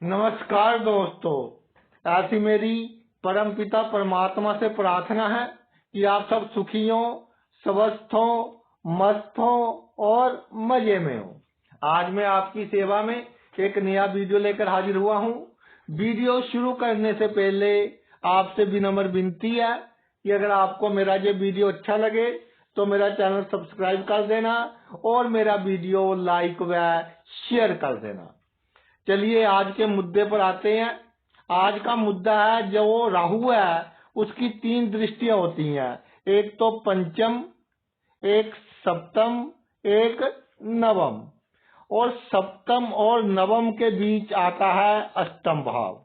नमस्कार दोस्तों, ऐसी मेरी परमपिता परमात्मा से प्रार्थना है कि आप सब सुखी हो, स्वस्थ हो, मस्त हो और मजे में हो। आज मैं आपकी सेवा में एक नया वीडियो लेकर हाजिर हुआ हूँ। वीडियो शुरू करने से पहले आपसे विनम्र विनती है कि अगर आपको मेरा ये वीडियो अच्छा लगे तो मेरा चैनल सब्सक्राइब कर देना और मेरा वीडियो लाइक व शेयर कर देना। चलिए आज के मुद्दे पर आते हैं। आज का मुद्दा है, जो राहु है उसकी 3 दृष्टियां होती हैं, एक तो पंचम, एक सप्तम, एक नवम, और सप्तम और नवम के बीच आता है अष्टम भाव।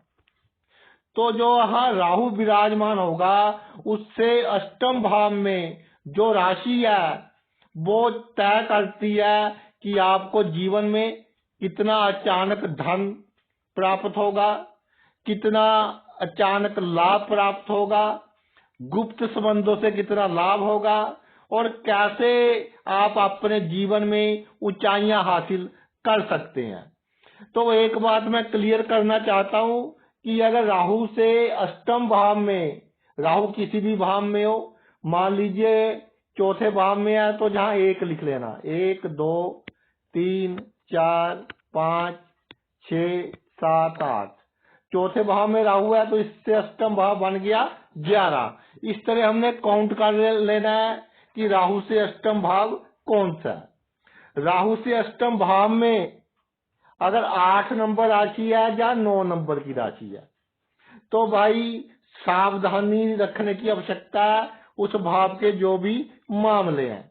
तो जो यहाँ राहु विराजमान होगा उससे अष्टम भाव में जो राशि है वो तय करती है कि आपको जीवन में कितना अचानक धन प्राप्त होगा, कितना अचानक लाभ प्राप्त होगा, गुप्त संबंधों से कितना लाभ होगा और कैसे आप अपने जीवन में ऊंचाइयां हासिल कर सकते हैं। तो एक बात मैं क्लियर करना चाहता हूं कि अगर राहु से अष्टम भाव में, राहु किसी भी भाव में हो, मान लीजिए चौथे भाव में है तो जहां 1 लिख लेना, 1 2 3 4 5 6 7 8, चौथे भाव में राहु है तो इससे अष्टम भाव बन गया 11। इस तरह हमने काउंट कर लेना है कि राहु से अष्टम भाव कौन सा है। राहु से अष्टम भाव में अगर 8 नंबर राशि है या 9 नंबर की राशि है तो भाई सावधानी रखने की आवश्यकता है उस भाव के जो भी मामले हैं।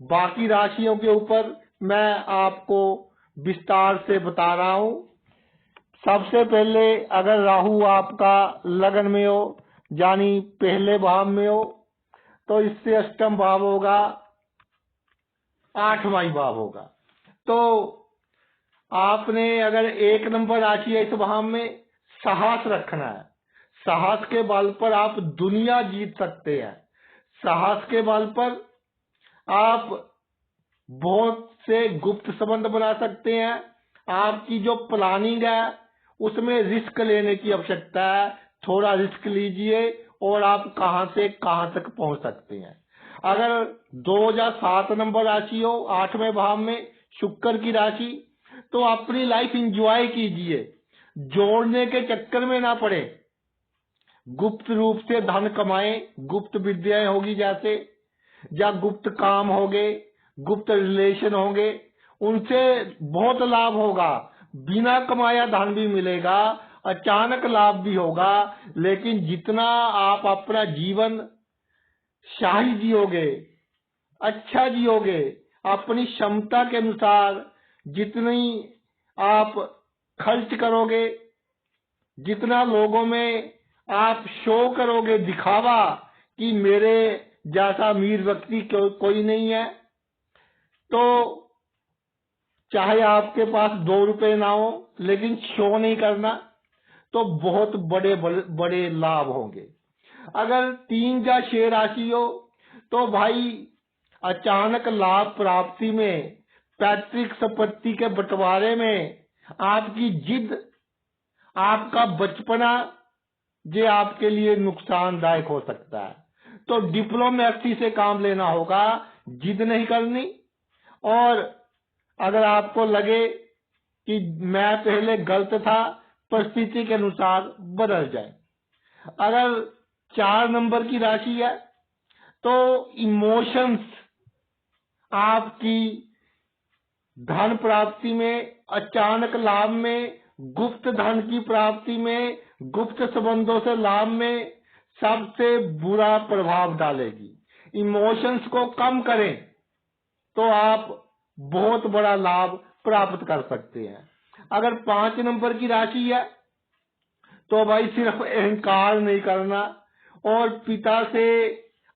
बाकी राशियों के ऊपर मैं आपको विस्तार से बता रहा हूं। सबसे पहले अगर राहु आपका लगन में हो यानी पहले भाव में हो तो इससे अष्टम भाव होगा 8वां भाव होगा। तो आपने अगर 1 नंबर राशि है इस भाव में, साहस रखना है। साहस के बल पर आप दुनिया जीत सकते हैं। साहस के बल पर आप बहुत से गुप्त संबंध बना सकते हैं। आपकी जो प्लानिंग है उसमें रिस्क लेने की आवश्यकता है। थोड़ा रिस्क लीजिए और आप कहां से कहां तक पहुंच सकते हैं। अगर 2 या 7 नंबर राशि हो 8वें भाव में शुक्र की राशि, तो अपनी लाइफ एंजॉय कीजिए, जोड़ने के चक्कर में ना पड़े। गुप्त रूप से धन कमाएं, गुप्त विद्याएं होगी जैसे, या गुप्त काम होंगे, गुप्त रिलेशन होंगे, उनसे बहुत लाभ होगा। बिना कमाया धन भी मिलेगा, अचानक लाभ भी होगा। लेकिन जितना आप अपना जीवन शाही जियोगे, अच्छा जियोगे, अपनी क्षमता के अनुसार जितनी आप खर्च करोगे, जितना लोगों में आप शो करोगे दिखावा कि मेरे जैसा अमीर व्यक्ति कोई नहीं है, तो चाहे आपके पास 2 रुपए ना हो लेकिन शो नहीं करना, तो बहुत बड़े बड़े लाभ होंगे। अगर 3 या 6 राशि हो तो भाई अचानक लाभ प्राप्ति में, पैतृक संपत्ति के बंटवारे में, आपकी जिद, आपका बचपना ये आपके लिए नुकसानदायक हो सकता है। तो डिप्लोमेसी से काम लेना होगा, जिद नहीं करनी। और अगर आपको लगे कि मैं पहले गलत था, परिस्थिति के अनुसार बदल जाए। अगर 4 नंबर की राशि है तो इमोशंस आपकी धन प्राप्ति में, अचानक लाभ में, गुप्त धन की प्राप्ति में, गुप्त संबंधों से लाभ में सबसे बुरा प्रभाव डालेगी। इमोशंस को कम करें तो आप बहुत बड़ा लाभ प्राप्त कर सकते हैं। अगर 5 नंबर की राशि है तो भाई सिर्फ अहंकार नहीं करना और पिता से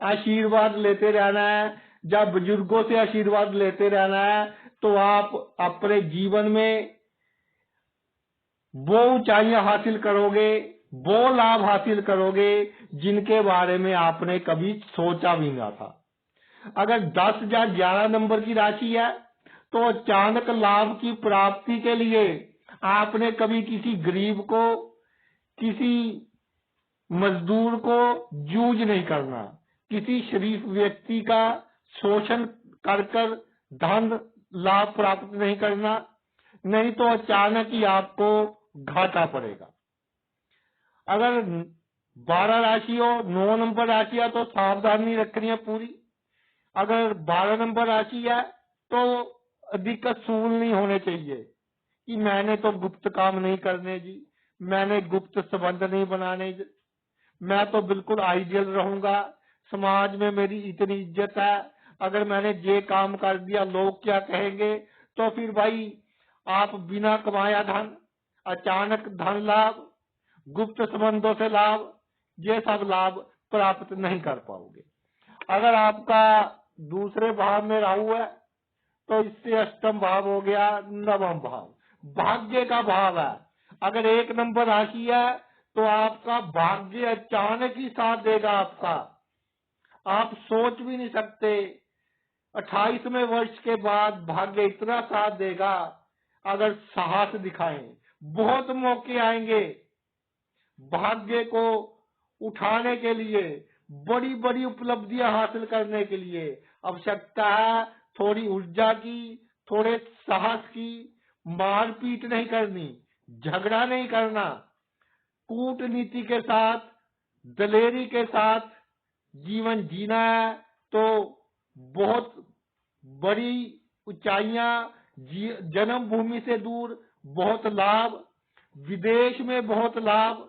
आशीर्वाद लेते रहना है या बुजुर्गों से आशीर्वाद लेते रहना है, तो आप अपने जीवन में वो ऊंचाइयां हासिल करोगे, वो लाभ हासिल करोगे जिनके बारे में आपने कभी सोचा भी ना था। अगर 10 या 11 नंबर की राशि है तो अचानक लाभ की प्राप्ति के लिए आपने कभी किसी गरीब को, किसी मजदूर को जूझ नहीं करना, किसी शरीफ व्यक्ति का शोषण कर कर धन लाभ प्राप्त नहीं करना, नहीं तो अचानक ही आपको घाटा पड़ेगा। अगर 12 राशि हो, 9 नंबर राशि है तो सावधानी रखनी है पूरी। अगर 12 नंबर राशि है तो दिक्कत सूल नहीं होने चाहिए कि मैंने तो गुप्त काम नहीं करने जी, मैंने गुप्त संबंध नहीं बनाने जी, मैं तो बिल्कुल आइडियल रहूंगा, समाज में मेरी इतनी इज्जत है, अगर मैंने ये काम कर दिया लोग क्या कहेंगे। तो फिर भाई आप बिना कमाया धन, अचानक धन लाभ, गुप्त संबंधों से लाभ, ये सब लाभ प्राप्त नहीं कर पाओगे। अगर आपका दूसरे भाव में राहु है तो इससे अष्टम भाव हो गया नवम भाव, भाग्य का भाव है। अगर 1 नंबर राशि है तो आपका भाग्य अचानक ही साथ देगा आपका, आप सोच भी नहीं सकते। 28वें वर्ष के बाद भाग्य इतना साथ देगा, अगर साहस दिखाएं बहुत मौके आएंगे। भाग्य को उठाने के लिए, बड़ी बड़ी उपलब्धियां हासिल करने के लिए आवश्यकता है थोड़ी ऊर्जा की, थोड़े साहस की। मारपीट नहीं करनी, झगड़ा नहीं करना, कूटनीति के साथ, दलेरी के साथ जीवन जीना है तो बहुत बड़ी ऊंचाइयां, जन्मभूमि से दूर बहुत लाभ, विदेश में बहुत लाभ,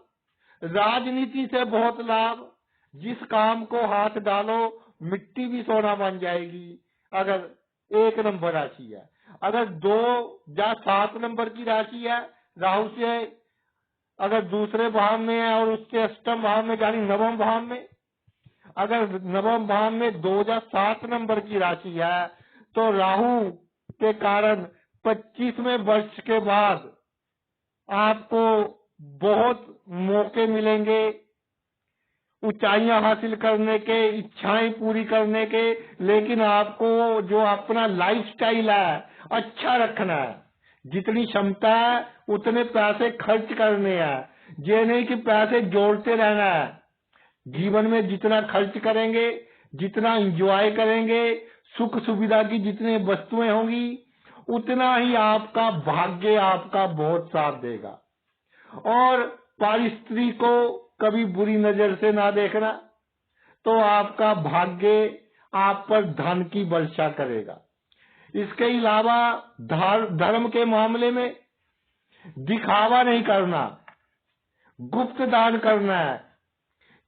राजनीति से बहुत लाभ। जिस काम को हाथ डालो मिट्टी भी सोना बन जाएगी अगर 1 नंबर राशि है। अगर 2 या 7 नंबर की राशि है, राहु से अगर दूसरे भाव में है और उसके अष्टम भाव में यानी नवम भाव में, अगर नवम भाव में 2 या 7 नंबर की राशि है तो राहु के कारण 25वें वर्ष के बाद आपको बहुत मौके मिलेंगे ऊंचाइयां हासिल करने के, इच्छाएं पूरी करने के। लेकिन आपको जो अपना लाइफस्टाइल है अच्छा रखना है, जितनी क्षमता है उतने पैसे खर्च करने हैं। ये नहीं कि पैसे जोड़ते रहना है। जीवन में जितना खर्च करेंगे, जितना एंजॉय करेंगे, सुख सुविधा की जितनी वस्तुएं होंगी, उतना ही आपका भाग्य आपका बहुत साथ देगा। और परिस्थिति को कभी बुरी नजर से ना देखना, तो आपका भाग्य आप पर धन की वर्षा करेगा। इसके अलावा धर्म के मामले में दिखावा नहीं करना, गुप्त दान करना है।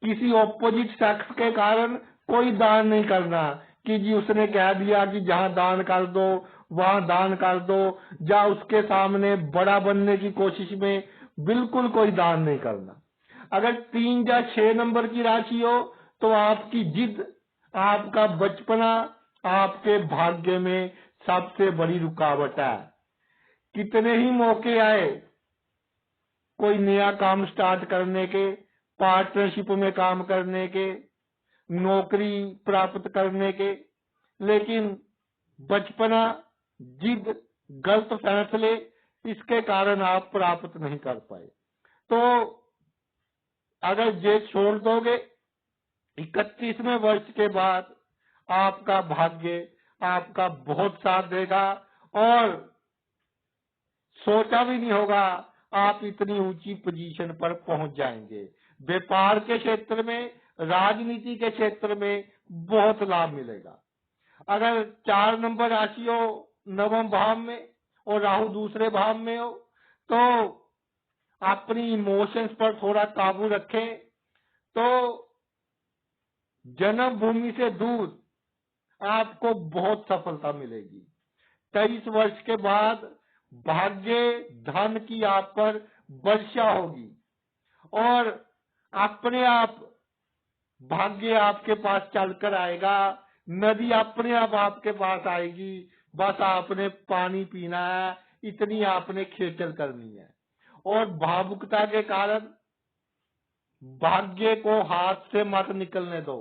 किसी ऑपोजिट सेक्स के कारण कोई दान नहीं करना कि जी उसने कह दिया कि जहां दान कर दो वहां दान कर दो, या उसके सामने बड़ा बनने की कोशिश में बिल्कुल कोई दान नहीं करना। अगर 3 या 6 नंबर की राशि हो तो आपकी जिद, आपका बचपना आपके भाग्य में सबसे बड़ी रुकावट है। कितने ही मौके आए कोई नया काम स्टार्ट करने के, पार्टनरशिप में काम करने के, नौकरी प्राप्त करने के, लेकिन बचपना, जिद, गलत फैसले, इसके कारण आप प्राप्त नहीं कर पाए। तो अगर ये छोड़ दोगे 31वें वर्ष के बाद आपका भाग्य आपका बहुत साथ देगा और सोचा भी नहीं होगा आप इतनी ऊंची पोजीशन पर पहुंच जाएंगे। व्यापार के क्षेत्र में, राजनीति के क्षेत्र में बहुत लाभ मिलेगा। अगर 4 नंबर राशि हो नवम भाव में और राहु दूसरे भाव में हो तो अपनी इमोशंस पर थोड़ा काबू रखें तो जन्मभूमि से दूर आपको बहुत सफलता मिलेगी। 23 वर्ष के बाद भाग्य धन की आप पर वर्षा होगी और अपने आप भाग्य आपके पास चलकर आएगा। नदी अपने आप आपके पास आएगी, बस आपने पानी पीना है, इतनी आपने खेचल करनी है। और भावुकता के कारण भाग्य को हाथ से मत निकलने दो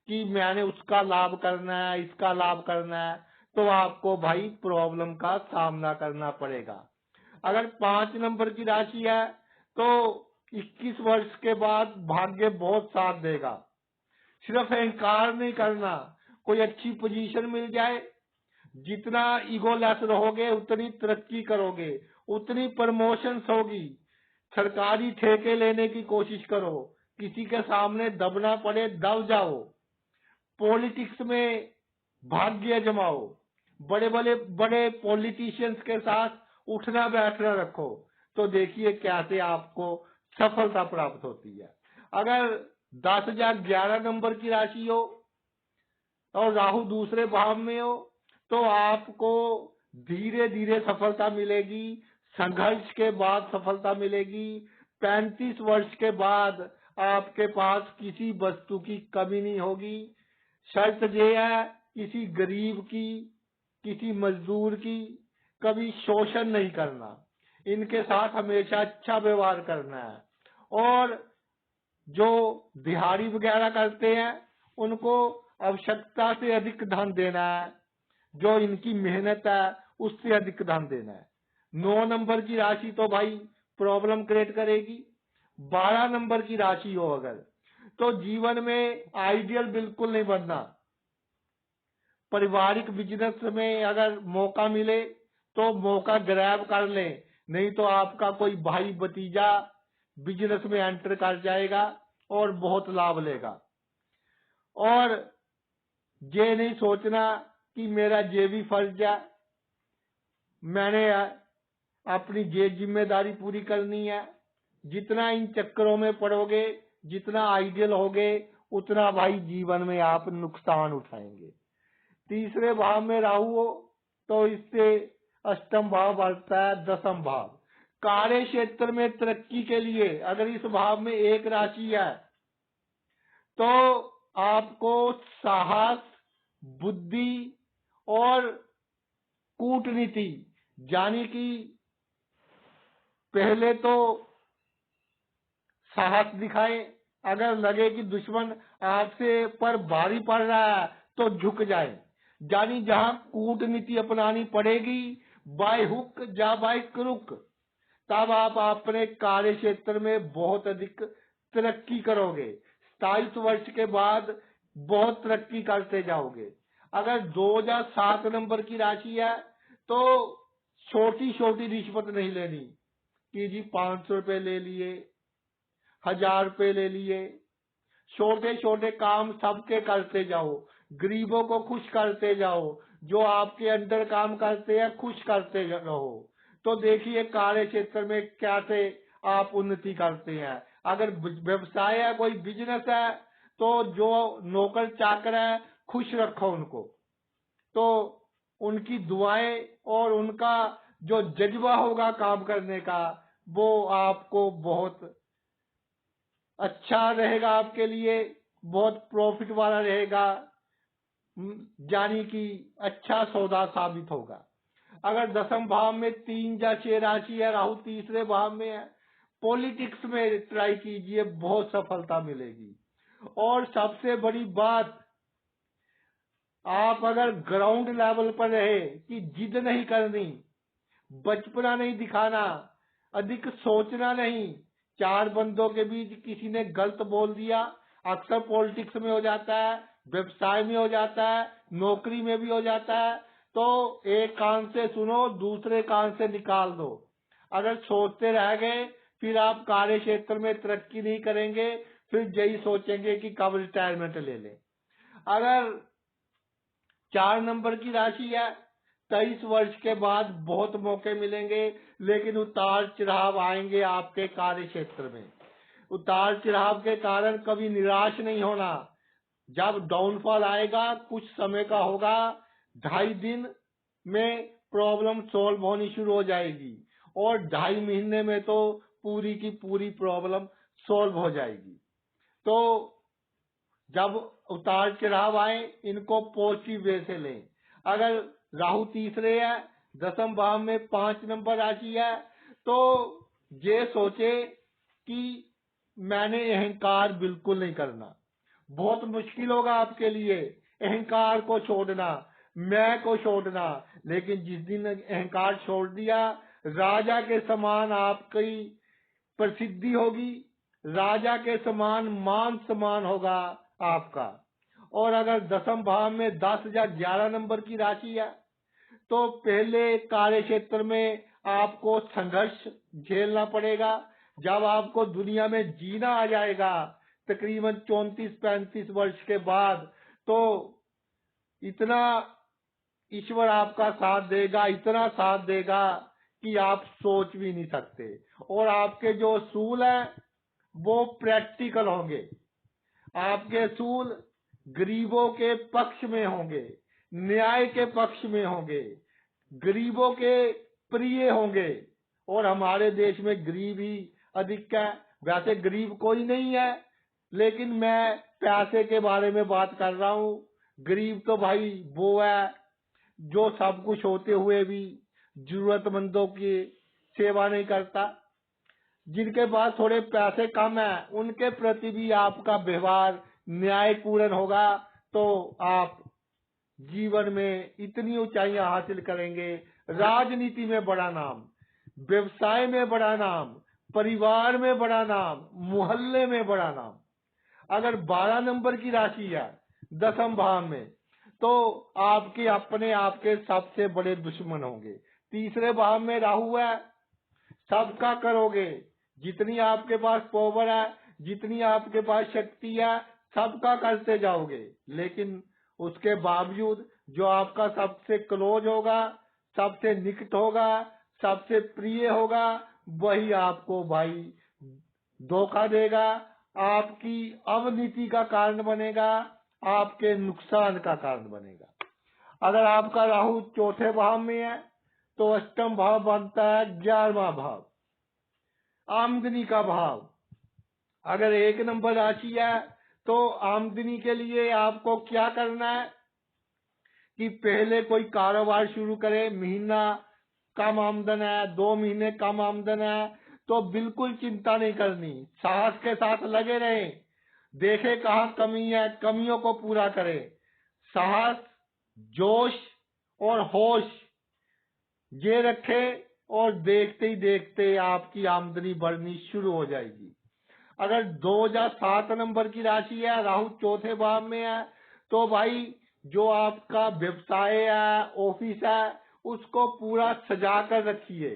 कि मैंने उसका लाभ करना है, इसका लाभ करना है, तो आपको भाई प्रॉब्लम का सामना करना पड़ेगा। अगर 5 नंबर की राशि है तो 21 वर्ष के बाद भाग्य बहुत साथ देगा। सिर्फ अहंकार नहीं करना, कोई अच्छी पोजीशन मिल जाए, जितना ईगोलेस रहोगे उतनी तरक्की करोगे, उतनी प्रमोशंस होगी। सरकारी ठेके लेने की कोशिश करो, किसी के सामने दबना पड़े दब जाओ। पॉलिटिक्स में भाग्य जमाओ, बड़े बड़े बड़े पॉलिटिशियंस के साथ उठना बैठना रखो, तो देखिए कैसे आपको सफलता प्राप्त होती है। अगर 10 या 11 नंबर की राशि हो और राहु दूसरे भाव में हो तो आपको धीरे धीरे सफलता मिलेगी, संघर्ष के बाद सफलता मिलेगी। 35 वर्ष के बाद आपके पास किसी वस्तु की कमी नहीं होगी। शर्त यह है, किसी गरीब की, किसी मजदूर की कभी शोषण नहीं करना, इनके साथ हमेशा अच्छा व्यवहार करना है। और जो दिहाड़ी वगैरह करते हैं उनको आवश्यकता से अधिक धन देना है, जो इनकी मेहनत है उससे अधिक धन देना है। 9 नंबर की राशि तो भाई प्रॉब्लम क्रिएट करेगी। 12 नंबर की राशि हो अगर, तो जीवन में आइडियल बिल्कुल नहीं बनना। पारिवारिक बिजनेस में अगर मौका मिले तो मौका ग्रैब कर ले, नहीं तो आपका कोई भाई भतीजा बिजनेस में एंटर कर जाएगा और बहुत लाभ लेगा। और ये नहीं सोचना कि मेरा ये भी फर्ज है, मैंने अपनी ये जिम्मेदारी पूरी करनी है। जितना इन चक्करों में पड़ोगे, जितना आइडियल होगे, उतना भाई जीवन में आप नुकसान उठाएंगे। तीसरे भाव में राहु हो तो इससे अष्टम भाव बढ़ता है, 10th भाव। कार्य क्षेत्र में तरक्की के लिए अगर इस भाव में एक राशि है तो आपको साहस, बुद्धि और कूटनीति, यानी कि पहले तो साहस दिखाए, अगर लगे कि दुश्मन आपसे पर भारी पड़ रहा है तो झुक जाए, यानी जहां कूटनीति अपनानी पड़ेगी, बाय हुक या बाय क्रुक, तब आप अपने कार्य क्षेत्र में बहुत अधिक तरक्की करोगे। 27 वर्ष के बाद बहुत तरक्की करते जाओगे। अगर 2 या 7 नंबर की राशि है तो छोटी छोटी रिश्वत नहीं लेनी कि जी 500 रुपए ले लिए, 1000 रुपए ले लिए। छोटे छोटे काम सबके करते जाओ, गरीबों को खुश करते जाओ, जो आपके अंदर काम करते हैं खुश करते रहो। तो देखिए कार्य क्षेत्र में कैसे आप उन्नति करते हैं। अगर व्यवसाय है, कोई बिजनेस है, तो जो नौकर चाकर है खुश रखो उनको, तो उनकी दुआएं और उनका जो जज्बा होगा काम करने का, वो आपको बहुत अच्छा रहेगा, आपके लिए बहुत प्रॉफिट वाला रहेगा, यानी कि अच्छा सौदा साबित होगा। अगर 10th भाव में 3 या 6 राशि है, राहु तीसरे भाव में है, पॉलिटिक्स में ट्राई कीजिए, बहुत सफलता मिलेगी। और सबसे बड़ी बात, आप अगर ग्राउंड लेवल पर रहे कि जिद नहीं करनी, बचपना नहीं दिखाना, अधिक सोचना नहीं, 4 बंदों के बीच किसी ने गलत बोल दिया, अक्सर पॉलिटिक्स में हो जाता है, व्यवसाय में हो जाता है, नौकरी में भी हो जाता है, तो एक कान से सुनो, दूसरे कान से निकाल दो। अगर सोचते रह गए फिर आप कार्य क्षेत्र में तरक्की नहीं करेंगे, फिर यही सोचेंगे कि कब रिटायरमेंट ले लें। अगर 4 नंबर की राशि है, 23 वर्ष के बाद बहुत मौके मिलेंगे, लेकिन उतार चढ़ाव आएंगे आपके कार्य क्षेत्र में। उतार चढ़ाव के कारण कभी निराश नहीं होना। जब डाउनफॉल आएगा कुछ समय का होगा, 2.5 दिन में प्रॉब्लम सॉल्व होनी शुरू हो जाएगी और 2.5 महीने में तो पूरी की पूरी प्रॉब्लम सॉल्व हो जाएगी। तो जब उतार चढ़ाव आए, इनको पॉजिटिव वे से लें। अगर राहु तीसरे है, 10th भाव में 5 नंबर राशि है, तो ये सोचे कि मैंने अहंकार बिल्कुल नहीं करना। बहुत मुश्किल होगा आपके लिए अहंकार को छोड़ना, मैं को छोड़ना, लेकिन जिस दिन अहंकार छोड़ दिया राजा के समान आपकी प्रसिद्धि होगी, राजा के समान मान सम्मान होगा आपका। और अगर दसम भाव में 10 या 11 नंबर की राशि है तो पहले कार्य क्षेत्र में आपको संघर्ष झेलना पड़ेगा। जब आपको दुनिया में जीना आ जाएगा तकरीबन 34-35 वर्ष के बाद, तो इतना ईश्वर आपका साथ देगा, इतना साथ देगा कि आप सोच भी नहीं सकते। और आपके जो असूल हैं वो प्रैक्टिकल होंगे, आपके असूल गरीबों के पक्ष में होंगे, न्याय के पक्ष में होंगे, गरीबों के प्रिय होंगे। और हमारे देश में गरीब ही अधिक है, वैसे गरीब कोई नहीं है, लेकिन मैं पैसे के बारे में बात कर रहा हूँ। गरीब तो भाई वो है जो सब कुछ होते हुए भी जरूरतमंदों की सेवा नहीं करता। जिनके पास थोड़े पैसे कम है उनके प्रति भी आपका व्यवहार न्यायपूर्ण होगा, तो आप जीवन में इतनी ऊंचाइयां हासिल करेंगे। राजनीति में बड़ा नाम, व्यवसाय में बड़ा नाम, परिवार में बड़ा नाम, मोहल्ले में बड़ा नाम। अगर 12 नंबर की राशि है दसम भाव में तो आपके अपने आपके सबसे बड़े दुश्मन होंगे। तीसरे भाव में राहु है, सबका करोगे, जितनी आपके पास पावर है, जितनी आपके पास शक्ति है, सबका करते जाओगे। लेकिन उसके बावजूद जो आपका सबसे क्लोज होगा, सबसे निकट होगा, सबसे प्रिय होगा, वही आपको भाई धोखा देगा, आपकी अवनीति का कारण बनेगा, आपके नुकसान का कारण बनेगा। अगर आपका राहु चौथे भाव में है तो अष्टम भाव बनता है 11वां भाव, आमदनी का भाव। अगर 1 नंबर राशि है तो आमदनी के लिए आपको क्या करना है कि पहले कोई कारोबार शुरू करे। महीना कम आमदन है, 2 महीने कम आमदन है, तो बिल्कुल चिंता नहीं करनी, साहस के साथ लगे रहे, देखे कहाँ कमी है, कमियों को पूरा करें। साहस, जोश और होश ये रखे और देखते ही देखते आपकी आमदनी बढ़नी शुरू हो जाएगी। अगर 2 या 7 नंबर की राशि है, राहु चौथे भाव में है, तो भाई जो आपका व्यवसाय है, ऑफिस है, उसको पूरा सजा कर रखिए।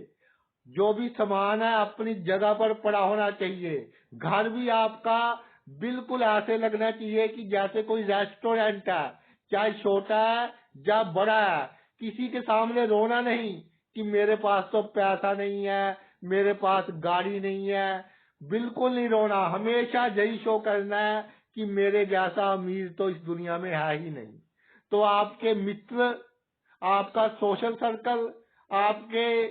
जो भी सामान है अपनी जगह पर पड़ा होना चाहिए। घर भी आपका बिल्कुल ऐसे लगना चाहिए कि जैसे कोई रेस्टोरेंट है, चाहे छोटा है या बड़ा है। किसी के सामने रोना नहीं कि मेरे पास तो पैसा नहीं है, मेरे पास गाड़ी नहीं है, बिल्कुल नहीं रोना। हमेशा यही शो करना है कि मेरे जैसा अमीर तो इस दुनिया में है ही नहीं। तो आपके मित्र, आपका सोशल सर्कल, आपके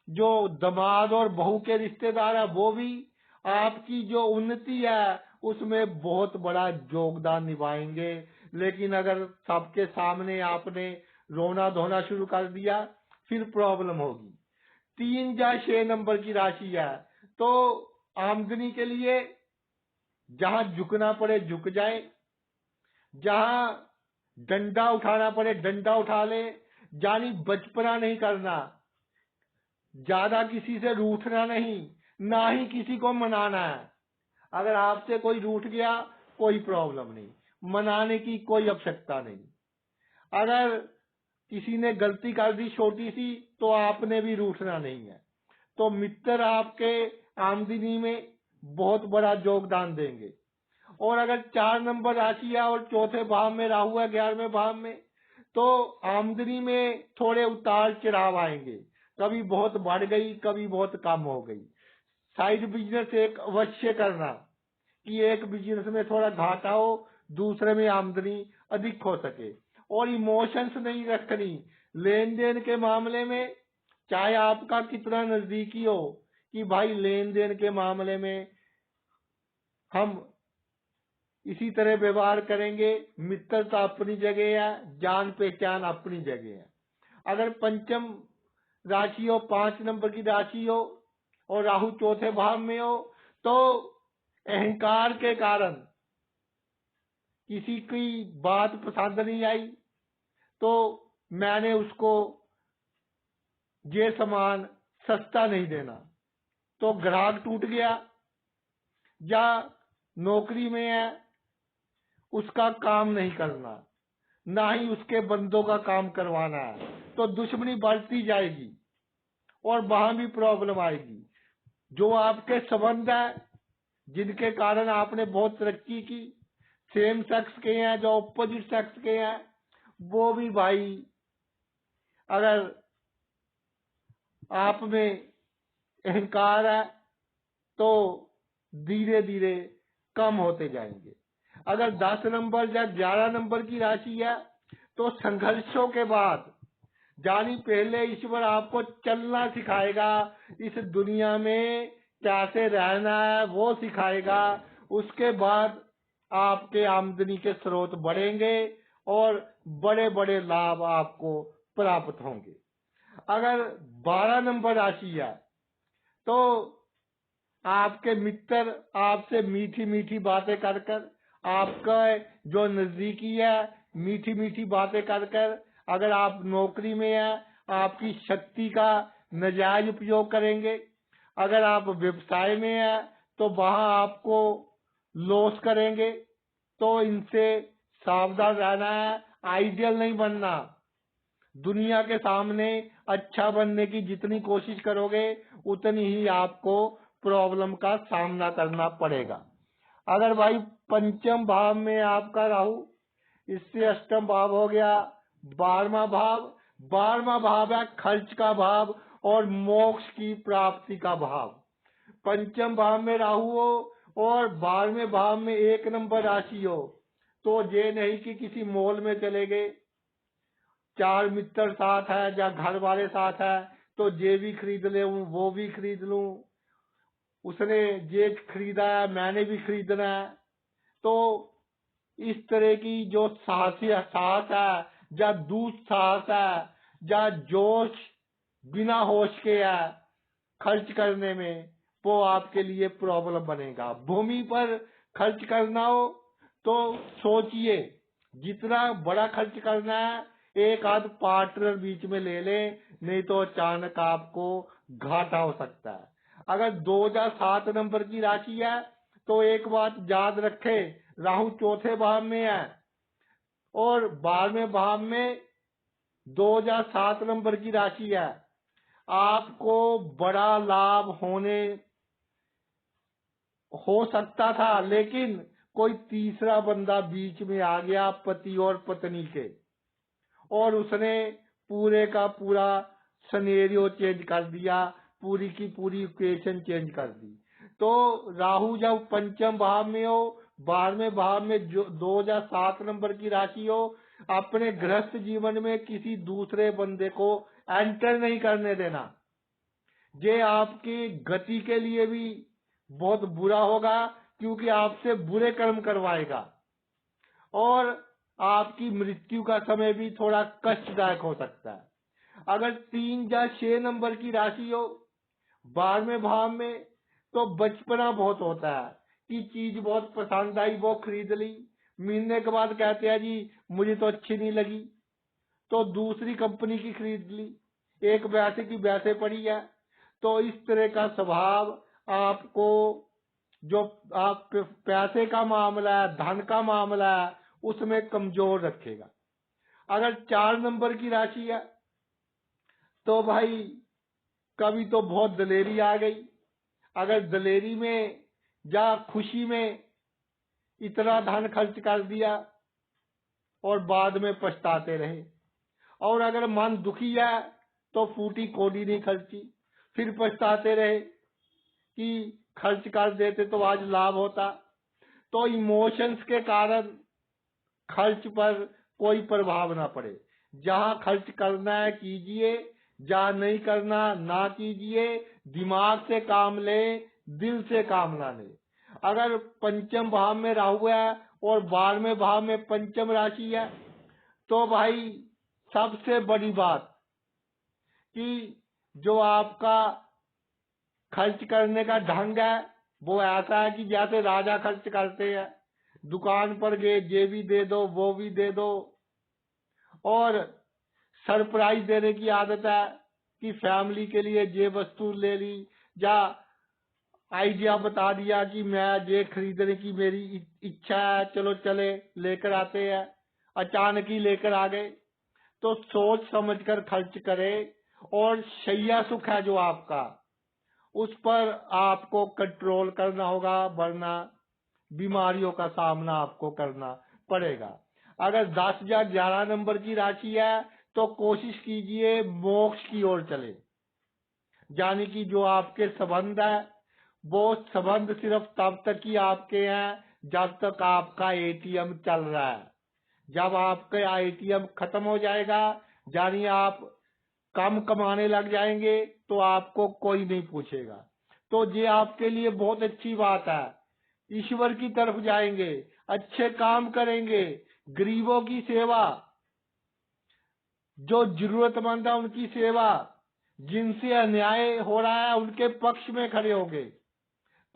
जो दामाद और बहू के रिश्तेदार है, वो भी आपकी जो उन्नति है उसमें बहुत बड़ा योगदान निभाएंगे। लेकिन अगर सबके सामने आपने रोना धोना शुरू कर दिया फिर प्रॉब्लम होगी। 3 या 6 नंबर की राशि है तो आमदनी के लिए जहां झुकना पड़े झुक जाए, जहां डंडा उठाना पड़े डंडा उठा ले, जानी बचपना नहीं करना, ज्यादा किसी से रूठना नहीं, ना ही किसी को मनाना है। अगर आपसे कोई रूठ गया कोई प्रॉब्लम नहीं, मनाने की कोई आवश्यकता नहीं। अगर किसी ने गलती कर दी छोटी सी तो आपने भी रूठना नहीं है। तो मित्र आपके आमदनी में बहुत बड़ा योगदान देंगे। और अगर 4 नंबर राशि है और चौथे भाव में राहु है 11वें भाव में, तो आमदनी में थोड़े उतार चढ़ाव आएंगे, कभी बहुत बढ़ गई, कभी बहुत कम हो गई। साइड बिजनेस एक अवश्य करना कि एक बिजनेस में थोड़ा घाटा हो, दूसरे में आमदनी अधिक हो सके। और इमोशंस नहीं रखनी लेन देन के मामले में, चाहे आपका कितना नजदीकी हो, कि भाई लेन देन के मामले में हम इसी तरह व्यवहार करेंगे। मित्रता अपनी जगह है, जान पहचान अपनी जगह है। अगर पंचम राशि हो, 5 नंबर की राशि हो और राहु चौथे भाव में हो, तो अहंकार के कारण किसी की बात पसंद नहीं आई तो मैंने उसको ये सामान सस्ता नहीं देना। तो ग्राहक टूट गया, या नौकरी में है उसका काम नहीं करना, ना ही उसके बंदों का काम करवाना है, तो दुश्मनी बढ़ती जाएगी और वहां भी प्रॉब्लम आएगी। जो आपके संबंध है जिनके कारण आपने बहुत तरक्की की, सेम सेक्स के हैं, जो ऑपोजिट सेक्स के हैं, वो भी भाई अगर आप में अहंकार है तो धीरे धीरे कम होते जाएंगे। अगर 10 नंबर या 11 नंबर की राशि है तो संघर्षों के बाद, जानी पहले ईश्वर आपको चलना सिखाएगा, इस दुनिया में कैसे रहना है वो सिखाएगा। उसके बाद आपके आमदनी के स्रोत बढ़ेंगे और बड़े बड़े लाभ आपको प्राप्त होंगे। अगर 12 नंबर राशि है तो आपके मित्र आपसे मीठी मीठी बातें कर कर, आपका जो नजदीकी है मीठी मीठी बातें कर कर, अगर आप नौकरी में है आपकी शक्ति का नाजायज उपयोग करेंगे, अगर आप व्यवसाय में है तो वहां आपको लॉस करेंगे। तो इनसे सावधान रहना है, आइडियल नहीं बनना। दुनिया के सामने अच्छा बनने की जितनी कोशिश करोगे उतनी ही आपको प्रॉब्लम का सामना करना पड़ेगा। अगर भाई पंचम भाव में आपका राहु, इससे अष्टम भाव हो गया 12वां भाव। 12वां भाव है खर्च का भाव और मोक्ष की प्राप्ति का भाव। पंचम भाव में राहु हो और 12वें भाव में 1 नंबर राशि हो तो ये नहीं कि किसी मॉल में चले गए, 4 मित्र साथ है या घर वाले साथ है तो ये भी खरीद ले वो भी खरीद लूं, उसने ये खरीदा है मैंने भी खरीदना है। तो इस तरह की जो साहस है या दुस्साहस है या जोश बिना होश के है खर्च करने में, वो आपके लिए प्रॉब्लम बनेगा। भूमि पर खर्च करना हो तो सोचिए, जितना बड़ा खर्च करना है एक आध पार्टनर बीच में ले ले, नहीं तो अचानक आपको घाटा हो सकता है। अगर 2007 नंबर की राशि है तो एक बात याद रखे, राहु चौथे भाव में है और 12वें भाव में 2007 नंबर की राशि है। आपको बड़ा लाभ हो सकता था, लेकिन कोई तीसरा बंदा बीच में आ गया पति और पत्नी के, और उसने पूरे का पूरा सिनेरियो चेंज कर दिया, पूरी की पूरी इक्वेशन चेंज कर दी। तो राहु जब पंचम भाव में हो, 12वें भाव में जो 2007 नंबर की राशि हो, अपने गृहस्थ जीवन में किसी दूसरे बंदे को एंटर नहीं करने देना। ये आपकी गति के लिए भी बहुत बुरा होगा क्योंकि आपसे बुरे कर्म करवाएगा और आपकी मृत्यु का समय भी थोड़ा कष्टदायक हो सकता है। अगर 3 या 6 नंबर की राशि हो 12वें भाव में तो बचपना बहुत होता है कि चीज बहुत पसंद आई वो खरीद ली, महीने के बाद कहते हैं जी मुझे तो अच्छी नहीं लगी तो दूसरी कंपनी की खरीद ली, एक वैसे की वैसे पड़ी है। तो इस तरह का स्वभाव आपको, जो आप पैसे का मामला है धन का मामला है उसमें कमजोर रखेगा। अगर 4 नंबर की राशि है तो भाई कभी तो बहुत दलेरी आ गई, अगर दलेरी में या खुशी में इतना धन खर्च कर दिया और बाद में पछताते रहे, और अगर मन दुखी है तो फूटी कौड़ी नहीं खर्ची, फिर पछताते रहे कि खर्च कर देते तो आज लाभ होता। तो इमोशंस के कारण खर्च पर कोई प्रभाव ना पड़े, जहां खर्च करना है कीजिए, जहां नहीं करना ना कीजिए, दिमाग से काम ले, दिल से काम ना ले। अगर पंचम भाव में राहु है और 12वें भाव में पंचम राशि है तो भाई सबसे बड़ी बात कि जो आपका खर्च करने का ढंग है वो ऐसा है कि जैसे राजा खर्च करते हैं, दुकान पर गए ये भी दे दो वो भी दे दो, और सरप्राइज देने की आदत है कि फैमिली के लिए ये वस्तु ले ली, या आइडिया बता दिया कि मैं ये खरीदने की मेरी इच्छा है, चलो चले लेकर आते हैं, अचानक ही लेकर आ गए। तो सोच समझकर खर्च करें, और शैया सुख है जो आपका, उस पर आपको कंट्रोल करना होगा, वरना बीमारियों का सामना आपको करना पड़ेगा। अगर 10 या 11 नंबर की राशि है तो कोशिश कीजिए मोक्ष की ओर चले, यानी कि जो आपके संबंध है वो संबंध सिर्फ तब तक ही आपके हैं जब तक आपका एटीएम चल रहा है। जब आपका एटीएम खत्म हो जाएगा, यानी आप कम कमाने लग जाएंगे, तो आपको कोई नहीं पूछेगा। तो ये आपके लिए बहुत अच्छी बात है। ईश्वर की तरफ जाएंगे, अच्छे काम करेंगे, गरीबों की सेवा, जो जरूरतमंद है उनकी सेवा, जिनसे अन्याय हो रहा है उनके पक्ष में खड़े होंगे,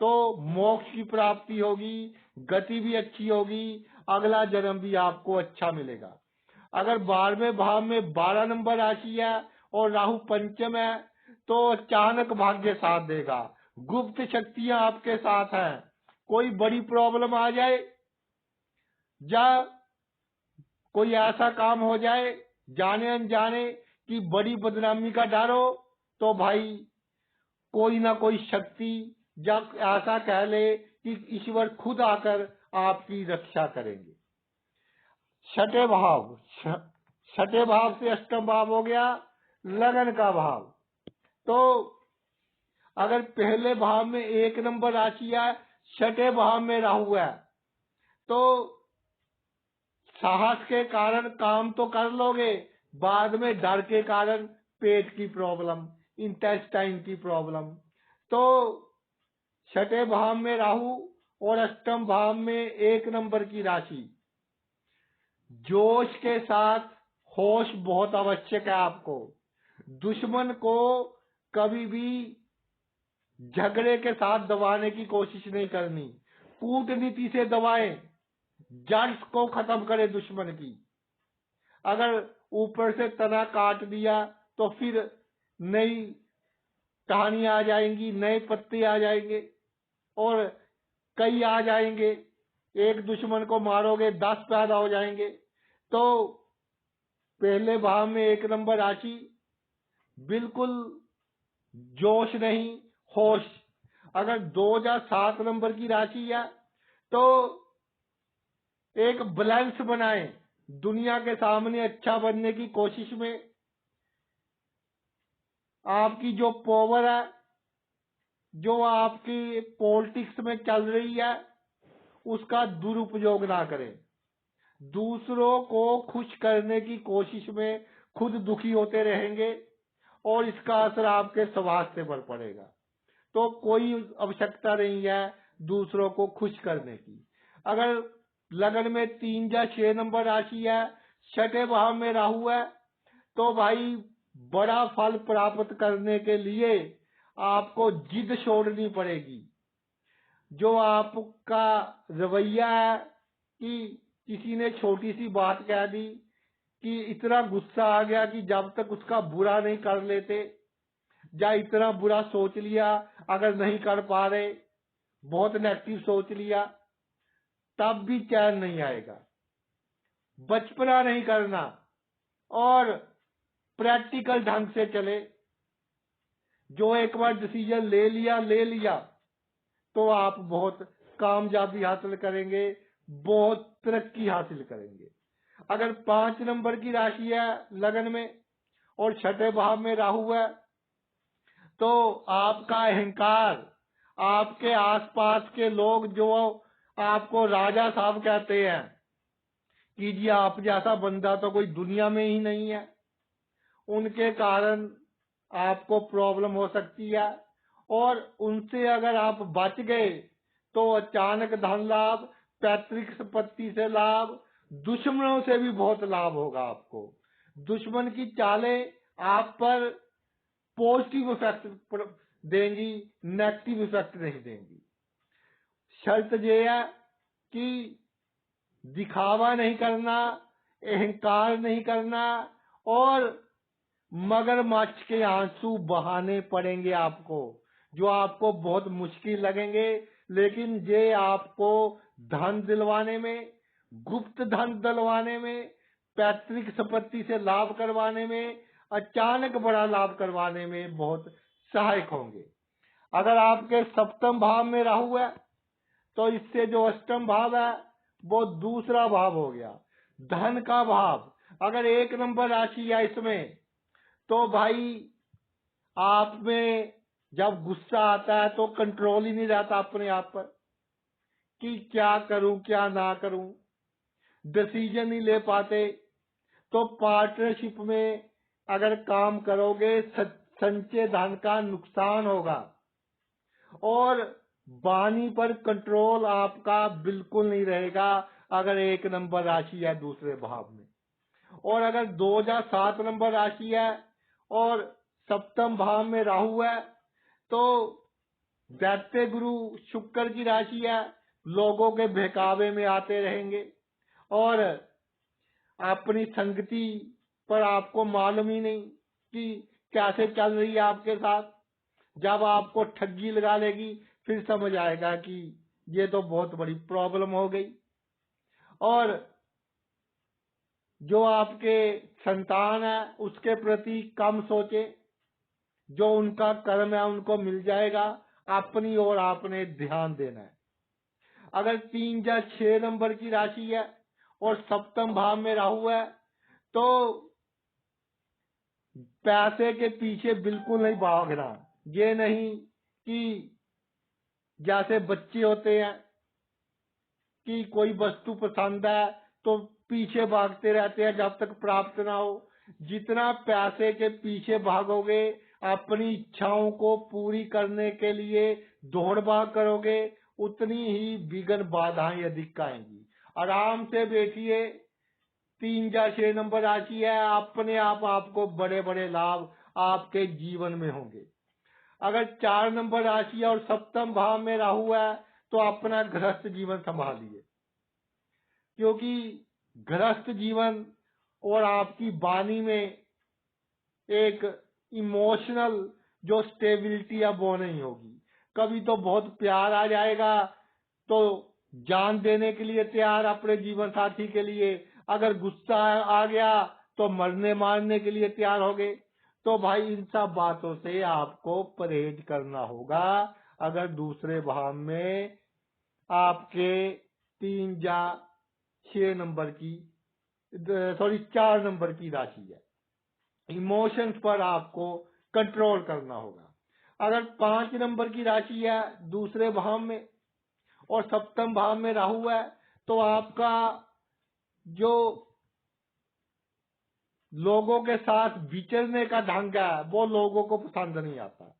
तो मोक्ष की प्राप्ति होगी, गति भी अच्छी होगी, अगला जन्म भी आपको अच्छा मिलेगा। अगर 12वें भाव में 12 नंबर राशि है और राहु पंचम है, तो अचानक भाग्य साथ देगा, गुप्त शक्तियां आपके साथ हैं। कोई बड़ी प्रॉब्लम आ जाए या कोई ऐसा काम हो जाए जाने अनजाने कि बड़ी बदनामी का डर हो, तो भाई कोई ना कोई शक्ति, जब ऐसा कह ले कि ईश्वर खुद आकर आपकी रक्षा करेंगे। छठे भाव, छठे भाव से अष्टम भाव हो गया लगन का भाव। तो अगर पहले भाव में 1 नंबर राशि है, छठे भाव में राहु है, तो साहस के कारण काम तो कर लोगे, बाद में डर के कारण पेट की प्रॉब्लम, इंटेस्टाइन की प्रॉब्लम। तो छठे भाव में राहु और अष्टम भाव में 1 नंबर की राशि, जोश के साथ होश बहुत आवश्यक है आपको। दुश्मन को कभी भी झगड़े के साथ दबाने की कोशिश नहीं करनी, कूटनीति से दबाएं, जड़ को खत्म करे दुश्मन की। अगर ऊपर से तना काट दिया तो फिर नई टहनियां आ जाएंगी, नए पत्ते आ जाएंगे, और कई आ जाएंगे। एक दुश्मन को मारोगे 10 पैदा हो जाएंगे। तो पहले भाव में 1 नंबर राशि, बिल्कुल जोश नहीं, होश। अगर 2 या 7 नंबर की राशि है तो एक बैलेंस बनाएं, दुनिया के सामने अच्छा बनने की कोशिश में। आपकी जो पावर है, जो आपकी पॉलिटिक्स में चल रही है, उसका दुरुपयोग ना करें। दूसरों को खुश करने की कोशिश में खुद दुखी होते रहेंगे, और इसका असर आपके स्वास्थ्य पर पड़ेगा। तो कोई आवश्यकता नहीं है दूसरों को खुश करने की। अगर लगन में 3 या 6 नंबर राशि है, छठे भाव में राहु है, तो भाई बड़ा फल प्राप्त करने के लिए आपको जिद छोड़नी पड़ेगी। जो आपका रवैया है कि किसी ने छोटी सी बात कह दी कि इतना गुस्सा आ गया कि जब तक उसका बुरा नहीं कर लेते, या इतना बुरा सोच लिया अगर नहीं कर पा रहे, बहुत नेगेटिव सोच लिया, तब भी चैन नहीं आएगा। बचपना नहीं करना और प्रैक्टिकल ढंग से चले। जो एक बार डिसीजन ले लिया तो आप बहुत कामयाबी हासिल करेंगे, बहुत तरक्की हासिल करेंगे। अगर 5 नंबर की राशि है लगन में और छठे भाव में राहु है, तो आपका अहंकार, आपके आसपास के लोग जो आपको राजा साहब कहते हैं कि जी आप जैसा बंदा तो कोई दुनिया में ही नहीं है, उनके कारण आपको प्रॉब्लम हो सकती है। और उनसे अगर आप बच गए तो अचानक धन लाभ, पैतृक संपत्ति से लाभ, दुश्मनों से भी बहुत लाभ होगा आपको। दुश्मन की चालें आप पर पॉजिटिव इफेक्ट देंगी, नेगेटिव इफेक्ट नहीं देंगी। शर्त यह है कि दिखावा नहीं करना, अहंकार नहीं करना, और मगरमच्छ के आंसू बहाने पड़ेंगे आपको, जो आपको बहुत मुश्किल लगेंगे, लेकिन ये आपको धन दिलवाने में, गुप्त धन दिलवाने में, पैतृक संपत्ति से लाभ करवाने में, अचानक बड़ा लाभ करवाने में बहुत सहायक होंगे। अगर आपके सप्तम भाव में राहु है तो इससे जो अष्टम भाव है वो दूसरा भाव हो गया, धन का भाव। अगर 1 नंबर राशि है इसमें, तो भाई आप में जब गुस्सा आता है तो कंट्रोल ही नहीं रहता अपने आप पर कि क्या करूं क्या ना करूं, डिसीजन नहीं ले पाते। तो पार्टनरशिप में अगर काम करोगे संचय धन का नुकसान होगा, और वाणी पर कंट्रोल आपका बिल्कुल नहीं रहेगा अगर 1 नंबर राशि है दूसरे भाव में। और अगर 2 या 7 नंबर राशि है और सप्तम भाव में राहु है, तो दैत्य गुरु शुक्र की राशि है, लोगों के बहकावे में आते रहेंगे और अपनी संगति पर आपको मालूम ही नहीं कि कैसे चल रही है आपके साथ। जब आपको ठगी लगा लेगी फिर समझ आएगा कि ये तो बहुत बड़ी प्रॉब्लम हो गई। और जो आपके संतान है उसके प्रति कम सोचे, जो उनका कर्म है उनको मिल जाएगा, अपनी ओर आपने ध्यान देना है। अगर 3 या 6 नंबर की राशि है और सप्तम भाव में राहु है, तो पैसे के पीछे बिल्कुल नहीं भागना। ये नहीं कि जैसे बच्चे होते हैं कि कोई वस्तु पसंद है तो पीछे भागते रहते हैं जब तक प्राप्त ना हो। जितना पैसे के पीछे भागोगे, अपनी इच्छाओं को पूरी करने के लिए दौड़ भाग करोगे, उतनी ही विघ्न बाधाएं अधिक आएंगी। आराम से बैठिए, 3 या 6 नंबर राशि है, अपने आप आपको बड़े बड़े लाभ आपके जीवन में होंगे। अगर 4 नंबर राशि और सप्तम भाव में राहु है तो अपना गृहस्थ जीवन संभालिए, क्योंकि गृहस्थ जीवन और आपकी वाणी में एक इमोशनल जो स्टेबिलिटी है वो नहीं होगी। कभी तो बहुत प्यार आ जाएगा तो जान देने के लिए तैयार अपने जीवन साथी के लिए, अगर गुस्सा आ गया तो मरने मारने के लिए तैयार हो गए। तो भाई इन सब बातों से आपको परहेज करना होगा। अगर दूसरे भाव में आपके 3 या 6 नंबर की 4 नंबर की राशि है, इमोशंस पर आपको कंट्रोल करना होगा। अगर 5 नंबर की राशि है दूसरे भाव में और सप्तम भाव में राहु है, तो आपका जो लोगों के साथ विचरने का ढंग है वो लोगों को पसंद नहीं आता।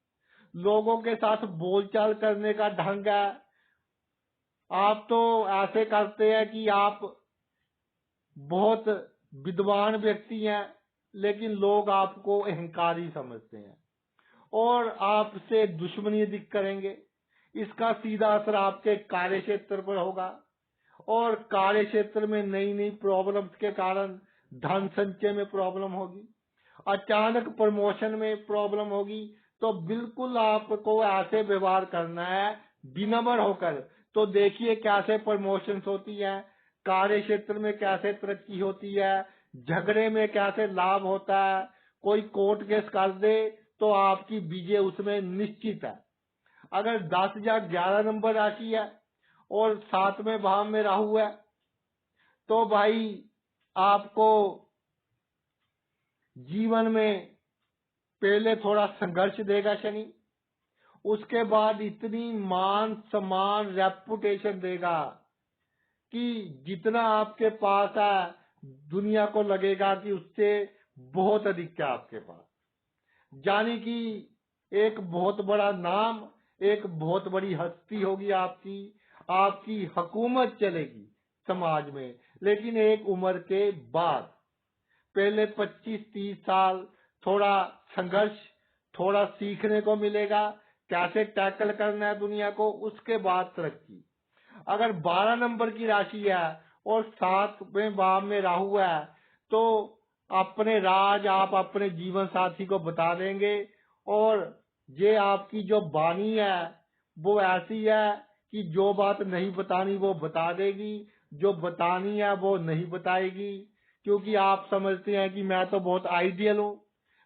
लोगों के साथ बोलचाल करने का ढंग है, आप तो ऐसे करते हैं कि आप बहुत विद्वान व्यक्ति हैं, लेकिन लोग आपको अहंकारी समझते हैं और आपसे दुश्मनी अधिक करेंगे। इसका सीधा असर आपके कार्य क्षेत्र पर होगा और कार्य क्षेत्र में नई नई प्रॉब्लम्स के कारण धन संचय में प्रॉब्लम होगी, अचानक प्रमोशन में प्रॉब्लम होगी। तो बिल्कुल आपको ऐसे व्यवहार करना है विनम्र होकर। तो देखिए कैसे प्रमोशंस होती है, कार्य क्षेत्र में कैसे तरक्की होती है, झगड़े में कैसे लाभ होता है। कोई कोर्ट केस कर दे तो आपकी विजय उसमें निश्चित है। अगर 10 या 11 नंबर राशि है और 7वें भाव में राहु है, तो भाई आपको जीवन में पहले थोड़ा संघर्ष देगा शनि, उसके बाद इतनी मान सम्मान रेपुटेशन देगा कि जितना आपके पास है दुनिया को लगेगा कि उससे बहुत अधिक है आपके पास। जानी कि एक बहुत बड़ा नाम, एक बहुत बड़ी हस्ती होगी आपकी, आपकी हुकूमत चलेगी समाज में, लेकिन एक उम्र के बाद। पहले 25-30 साल थोड़ा संघर्ष, थोड़ा सीखने को मिलेगा कैसे टैकल करना है दुनिया को, उसके बाद तरक्की। अगर 12 नंबर की राशि है और 7वें भाव में राहु है, तो अपने राज आप अपने जीवन साथी को बता देंगे। और ये आपकी जो वाणी है वो ऐसी है कि जो बात नहीं बतानी वो बता देगी, जो बतानी है वो नहीं बताएगी, क्योंकि आप समझते हैं कि मैं तो बहुत आइडियल हूँ,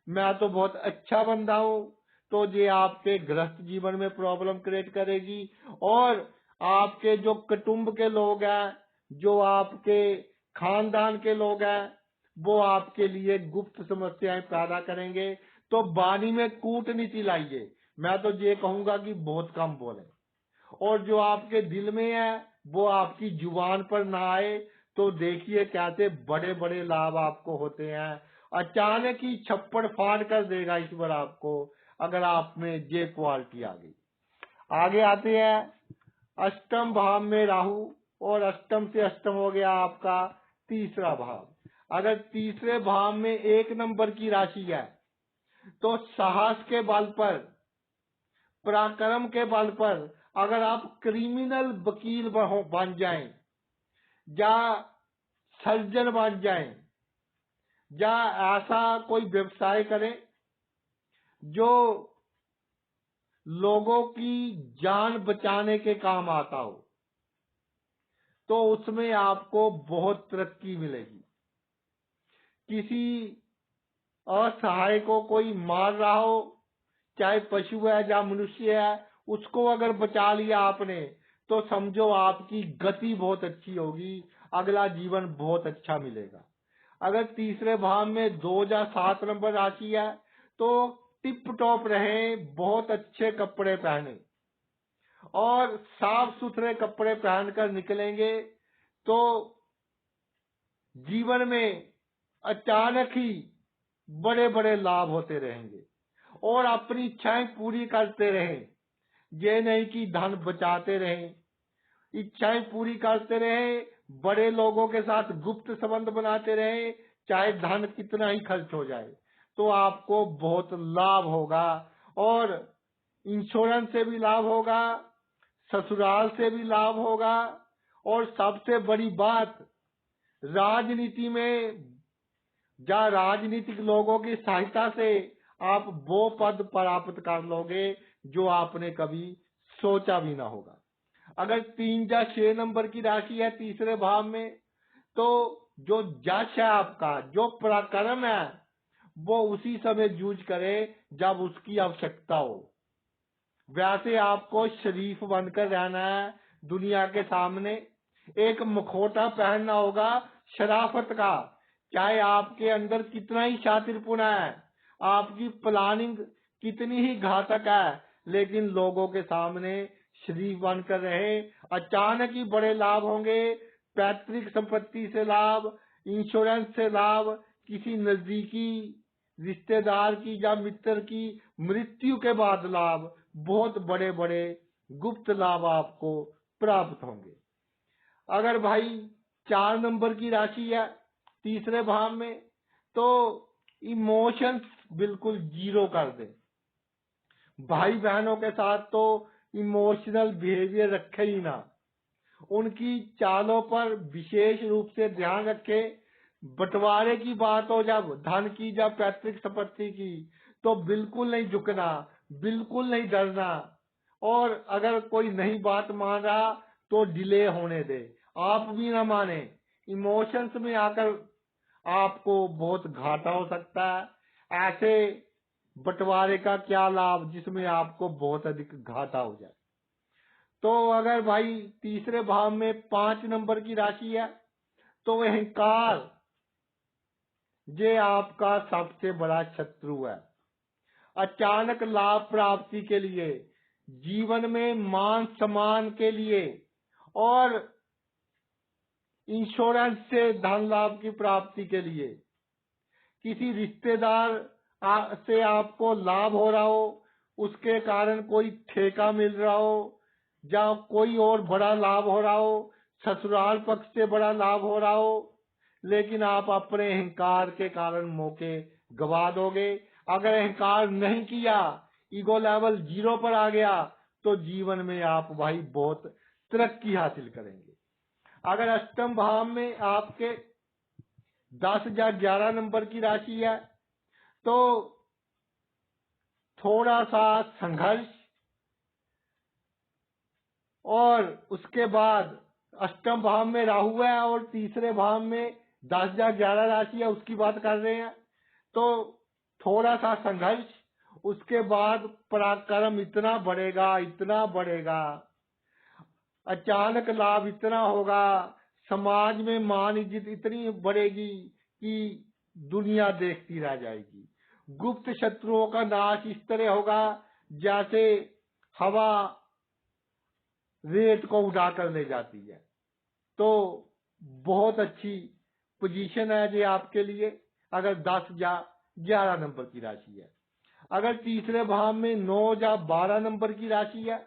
मैं तो बहुत अच्छा बंदा हूँ। तो ये आपके गृहस्थ जीवन में प्रॉब्लम क्रिएट करेगी। और आपके जो कुटुंब के लोग हैं, जो आपके खानदान के लोग हैं, वो आपके लिए गुप्त समस्याएं पैदा करेंगे। तो वाणी में कूटनीति लाइए। मैं तो ये कहूंगा कि बहुत कम बोले, और जो आपके दिल में है वो आपकी जुबान पर ना आए। तो देखिए कैसे बड़े बड़े लाभ आपको होते हैं। अचानक ही छप्पड़ फाड़ कर देगा ईश्वर आपको, अगर आप में ये क्वालिटी आ गई। आगे आते हैं अष्टम भाव में राहु, और अष्टम से अष्टम हो गया आपका तीसरा भाव। अगर तीसरे भाव में 1 नंबर की राशि है तो साहस के बल पर, पराक्रम के बल पर अगर आप क्रिमिनल वकील बन जाएं, या सर्जन बन जाएं, या ऐसा कोई व्यवसाय करें जो लोगों की जान बचाने के काम आता हो, तो उसमें आपको बहुत तरक्की मिलेगी। किसी असहाय को कोई मार रहा हो, चाहे पशु है या मनुष्य है, उसको अगर बचा लिया आपने तो समझो आपकी गति बहुत अच्छी होगी, अगला जीवन बहुत अच्छा मिलेगा। अगर तीसरे भाव में 2 या 7 नंबर राशि है तो टिप टॉप रहे, बहुत अच्छे कपड़े पहने और साफ सुथरे कपड़े पहनकर निकलेंगे तो जीवन में अचानक ही बड़े बड़े लाभ होते रहेंगे। और अपनी इच्छाएं पूरी करते रहें, ये नहीं कि धन बचाते रहें, इच्छाएं पूरी करते रहें, बड़े लोगों के साथ गुप्त संबंध बनाते रहें, चाहे धन कितना ही खर्च हो जाए, तो आपको बहुत लाभ होगा। और इंश्योरेंस से भी लाभ होगा, ससुराल से भी लाभ होगा, और सबसे बड़ी बात, राजनीति में या राजनीतिक लोगों की सहायता से आप वो पद प्राप्त कर लोगे जो आपने कभी सोचा भी ना होगा। अगर 3 या 6 नंबर की राशि है तीसरे भाव में, तो जो यश है आपका, जो पराक्रम है, वो उसी समय यूज करे जब उसकी आवश्यकता हो। वैसे आपको शरीफ बनकर रहना है दुनिया के सामने, एक मुखौटा पहनना होगा शराफत का। चाहे आपके अंदर कितना ही शातिरपुना है, आपकी प्लानिंग कितनी ही घातक है, लेकिन लोगों के सामने शरीफ बनकर रहे। अचानक ही बड़े लाभ होंगे, पैतृक संपत्ति से लाभ, इंश्योरेंस से लाभ, किसी नजदीकी रिश्तेदार की या मित्र की मृत्यु के बाद लाभ, बहुत बड़े बड़े गुप्त लाभ आपको प्राप्त होंगे। अगर भाई 4 नंबर की राशि है तीसरे भाव में, तो इमोशंस बिल्कुल जीरो कर दे। भाई बहनों के साथ तो इमोशनल बिहेवियर रखे ही ना, उनकी चालों पर विशेष रूप से ध्यान रखे। बंटवारे की बात हो जब धन की या पैतृक संपत्ति की, तो बिल्कुल नहीं झुकना, बिल्कुल नहीं डरना। और अगर कोई नई बात मान रहा तो डिले होने दे, आप भी ना माने। इमोशंस में आकर आपको बहुत घाटा हो सकता है। ऐसे बंटवारे का क्या लाभ जिसमें आपको बहुत अधिक घाटा हो जाए। तो अगर भाई तीसरे भाव में 5 नंबर की राशि है तो अहंकार ये आपका सबसे बड़ा शत्रु है। अचानक लाभ प्राप्ति के लिए, जीवन में मान सम्मान के लिए, और इंश्योरेंस से धन लाभ की प्राप्ति के लिए, किसी रिश्तेदार से आपको लाभ हो रहा हो, उसके कारण कोई ठेका मिल रहा हो, या कोई और बड़ा लाभ हो रहा हो, ससुराल पक्ष से बड़ा लाभ हो रहा हो, लेकिन आप अपने अहंकार के कारण मौके गवा दोगे। अगर अहंकार नहीं किया, ईगो लेवल 0 पर आ गया, तो जीवन में आप भाई बहुत तरक्की हासिल करेंगे। अगर अष्टम भाव में आपके 10 या 11 नंबर की राशि है तो थोड़ा सा संघर्ष, और उसके बाद अष्टम भाव में राहु है और तीसरे भाव में 10 या 11 राशि है, उसकी बात कर रहे हैं। तो थोड़ा सा संघर्ष, उसके बाद पराक्रम इतना बढ़ेगा, इतना बढ़ेगा, अचानक लाभ इतना होगा, समाज में मान इज्जत इतनी बढ़ेगी कि दुनिया देखती रह जाएगी। गुप्त शत्रुओं का नाश इस तरह होगा जैसे हवा रेत को उड़ा कर ले जाती है। तो बहुत अच्छी पोजीशन है ये आपके लिए अगर 10 या 11 नंबर की राशि है। अगर तीसरे भाव में 9 या 12 नंबर की राशि है,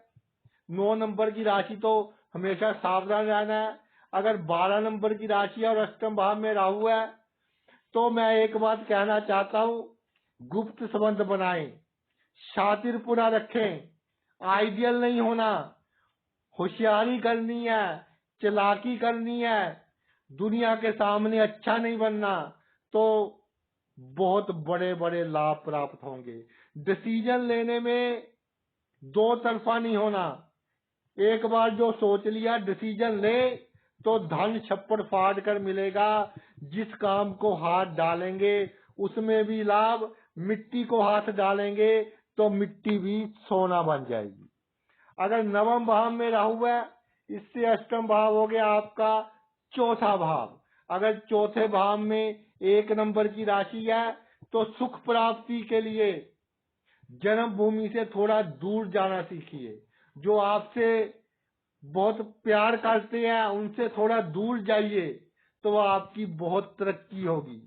9 नंबर की राशि तो हमेशा सावधान रहना है। अगर 12 नंबर की राशि है और अष्टम भाव में राहु है तो मैं एक बात कहना चाहता हूं, गुप्त संबंध बनाएं, शातिरपुरा रखें, आइडियल नहीं होना, होशियारी करनी है, चालाकी करनी है, दुनिया के सामने अच्छा नहीं बनना, तो बहुत बड़े बड़े लाभ प्राप्त होंगे। डिसीजन लेने में दो तरफा नहीं होना, एक बार जो सोच लिया डिसीजन ले तो धन छप्पड़ फाड़ कर मिलेगा। जिस काम को हाथ डालेंगे उसमें भी लाभ, मिट्टी को हाथ डालेंगे तो मिट्टी भी सोना बन जाएगी। अगर नवम भाव में राहु है, इससे अष्टम भाव हो गया आपका चौथा भाव। अगर चौथे भाव में 1 नंबर की राशि है तो सुख प्राप्ति के लिए जन्मभूमि से थोड़ा दूर जाना सीखिए। जो आपसे बहुत प्यार करते हैं उनसे थोड़ा दूर जाइए तो आपकी बहुत तरक्की होगी,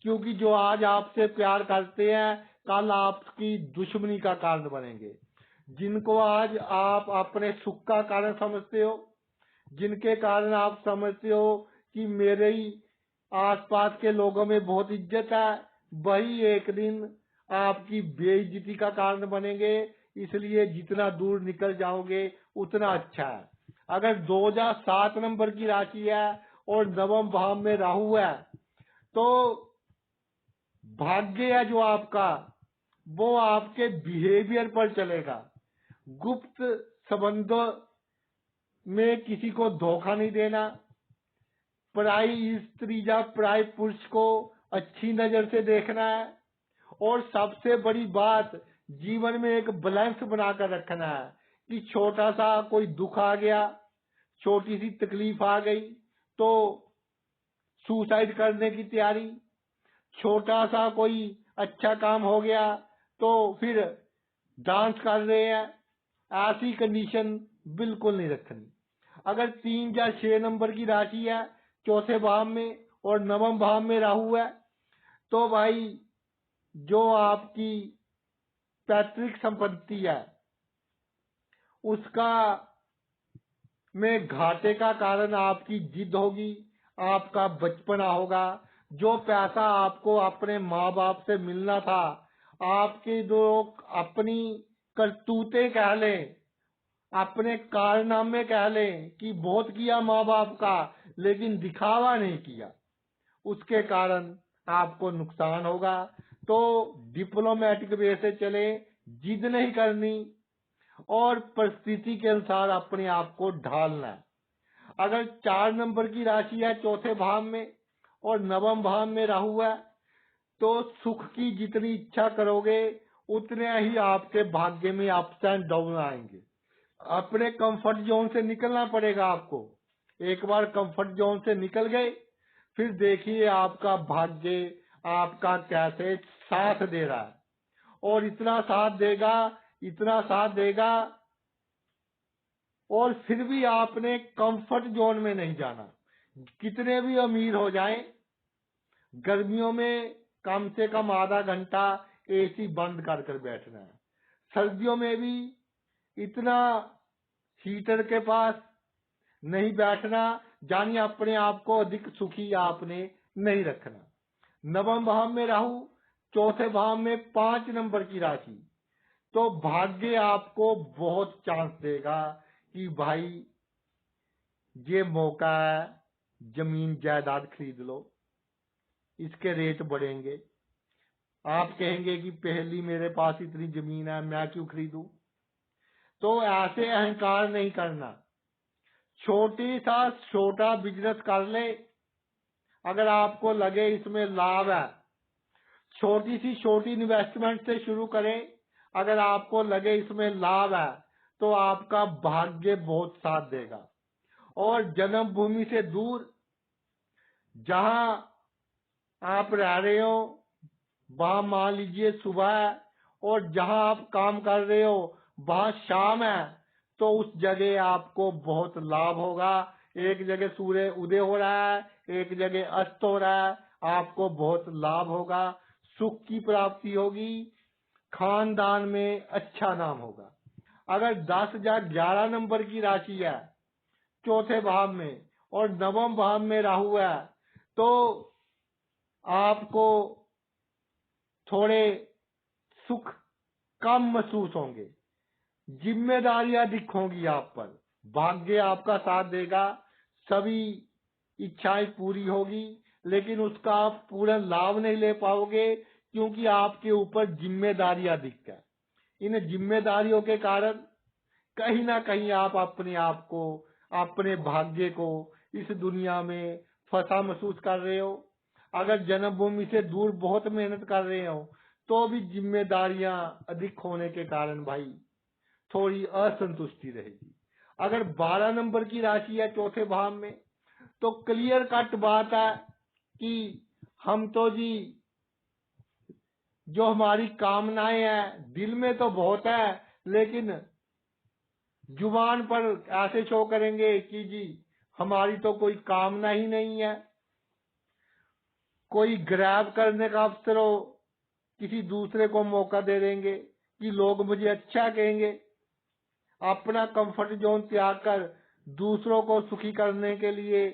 क्योंकि जो आज आपसे प्यार करते हैं कल आपकी दुश्मनी का कारण बनेंगे। जिनको आज आप अपने सुख का कारण समझते हो, जिनके कारण आप समझते हो कि मेरे ही आसपास के लोगों में बहुत इज्जत है, वही एक दिन आपकी बेइज्जती का कारण बनेंगे। इसलिए जितना दूर निकल जाओगे उतना अच्छा है। अगर 2007 नंबर की राशि है और नवम भाव में राहु है तो भाग्य है जो आपका वो आपके बिहेवियर पर चलेगा। गुप्त संबंधों में किसी को धोखा नहीं देना, पराई स्त्री या पराई पुरुष को अच्छी नजर से देखना है, और सबसे बड़ी बात जीवन में एक बैलेंस बनाकर रखना है कि छोटा सा कोई दुख आ गया, छोटी सी तकलीफ आ गई तो सुसाइड करने की तैयारी, छोटा सा कोई अच्छा काम हो गया तो फिर डांस कर रहे हैं, ऐसी कंडीशन बिल्कुल नहीं रखनी। अगर 3 या 6 नंबर की राशि है चौथे भाव में और नवम भाव में राहु है तो भाई जो आपकी पैतृक संपत्ति है उसका में घाटे का कारण आपकी जिद होगी, आपका बचपना होगा। जो पैसा आपको अपने माँ बाप से मिलना था, आपके जो अपनी करतूतें कह लें, अपने कारनामे कह लें कि बहुत किया माँ बाप का लेकिन दिखावा नहीं किया, उसके कारण आपको नुकसान होगा। तो डिप्लोमेटिक वे से चले, जिद नहीं करनी और परिस्थिति के अनुसार अपने आप को ढालना है। अगर 4 नंबर की राशि है चौथे भाव में और नवम भाव में राहु है तो सुख की जितनी इच्छा करोगे उतने ही आपके भाग्य में अप्स एंड डाउन आएंगे। अपने कंफर्ट जोन से निकलना पड़ेगा आपको। एक बार कंफर्ट जोन से निकल गए फिर देखिए आपका भाग्य आपका कैसे साथ दे रहा है, और इतना साथ देगा, इतना साथ देगा, और फिर भी आपने कंफर्ट जोन में नहीं जाना। कितने भी अमीर हो जाएं, गर्मियों में कम से कम आधा घंटा एसी बंद कर कर बैठना है। सर्दियों में भी इतना हीटर के पास नहीं बैठना, जानिए अपने आप को अधिक सुखी आपने नहीं रखना। नवम भाव में राहु, चौथे भाव में 5 नंबर की राशि, तो भाग्य आपको बहुत चांस देगा कि भाई ये मौका है, जमीन जायदाद खरीद लो, इसके रेट बढ़ेंगे। आप कहेंगे कि पहली मेरे पास इतनी जमीन है, मैं क्यों खरीदूं? तो ऐसे अहंकार नहीं करना। छोटी सा छोटा बिजनेस कर ले, अगर आपको लगे इसमें लाभ है। छोटी सी छोटी इन्वेस्टमेंट से शुरू करें, अगर आपको लगे इसमें लाभ है तो आपका भाग्य बहुत साथ देगा। और जन्मभूमि से दूर जहां आप रह रहे हो, वहां मान लीजिए सुबह है और जहां आप काम कर रहे हो वहां शाम है, तो उस जगह आपको बहुत लाभ होगा। एक जगह सूर्य उदय हो रहा है, एक जगह अस्त हो रहा है, आपको बहुत लाभ होगा, सुख की प्राप्ति होगी, खानदान में अच्छा नाम होगा। अगर 10 या 11 नंबर की राशि है चौथे भाव में और नवम भाव में राहु है, तो आपको थोड़े सुख कम महसूस होंगे, जिम्मेदारियां दिखोगी आप पर, भाग्य आपका साथ देगा, सभी इच्छाएं पूरी होगी, लेकिन उसका आप पूरा लाभ नहीं ले पाओगे क्योंकि आपके ऊपर जिम्मेदारियां दिखता है। इन जिम्मेदारियों के कारण कहीं ना कहीं आप अपने आप को, अपने भाग्य को इस दुनिया में फंसा महसूस कर रहे हो। अगर जन्मभूमि से दूर बहुत मेहनत कर रहे हो तो भी जिम्मेदारियां अधिक होने के कारण भाई थोड़ी असंतुष्टि रहेगी। अगर 12 नंबर की राशि है चौथे भाव में, तो क्लियर कट बात है कि हम तो जी जो हमारी कामनाएं हैं दिल में तो बहुत है, लेकिन जुबान पर ऐसे शो करेंगे कि जी हमारी तो कोई कामना ही नहीं है। कोई ग्रैब करने का अवसर हो, किसी दूसरे को मौका दे देंगे कि लोग मुझे अच्छा कहेंगे। अपना कंफर्ट जोन त्याग कर दूसरों को सुखी करने के लिए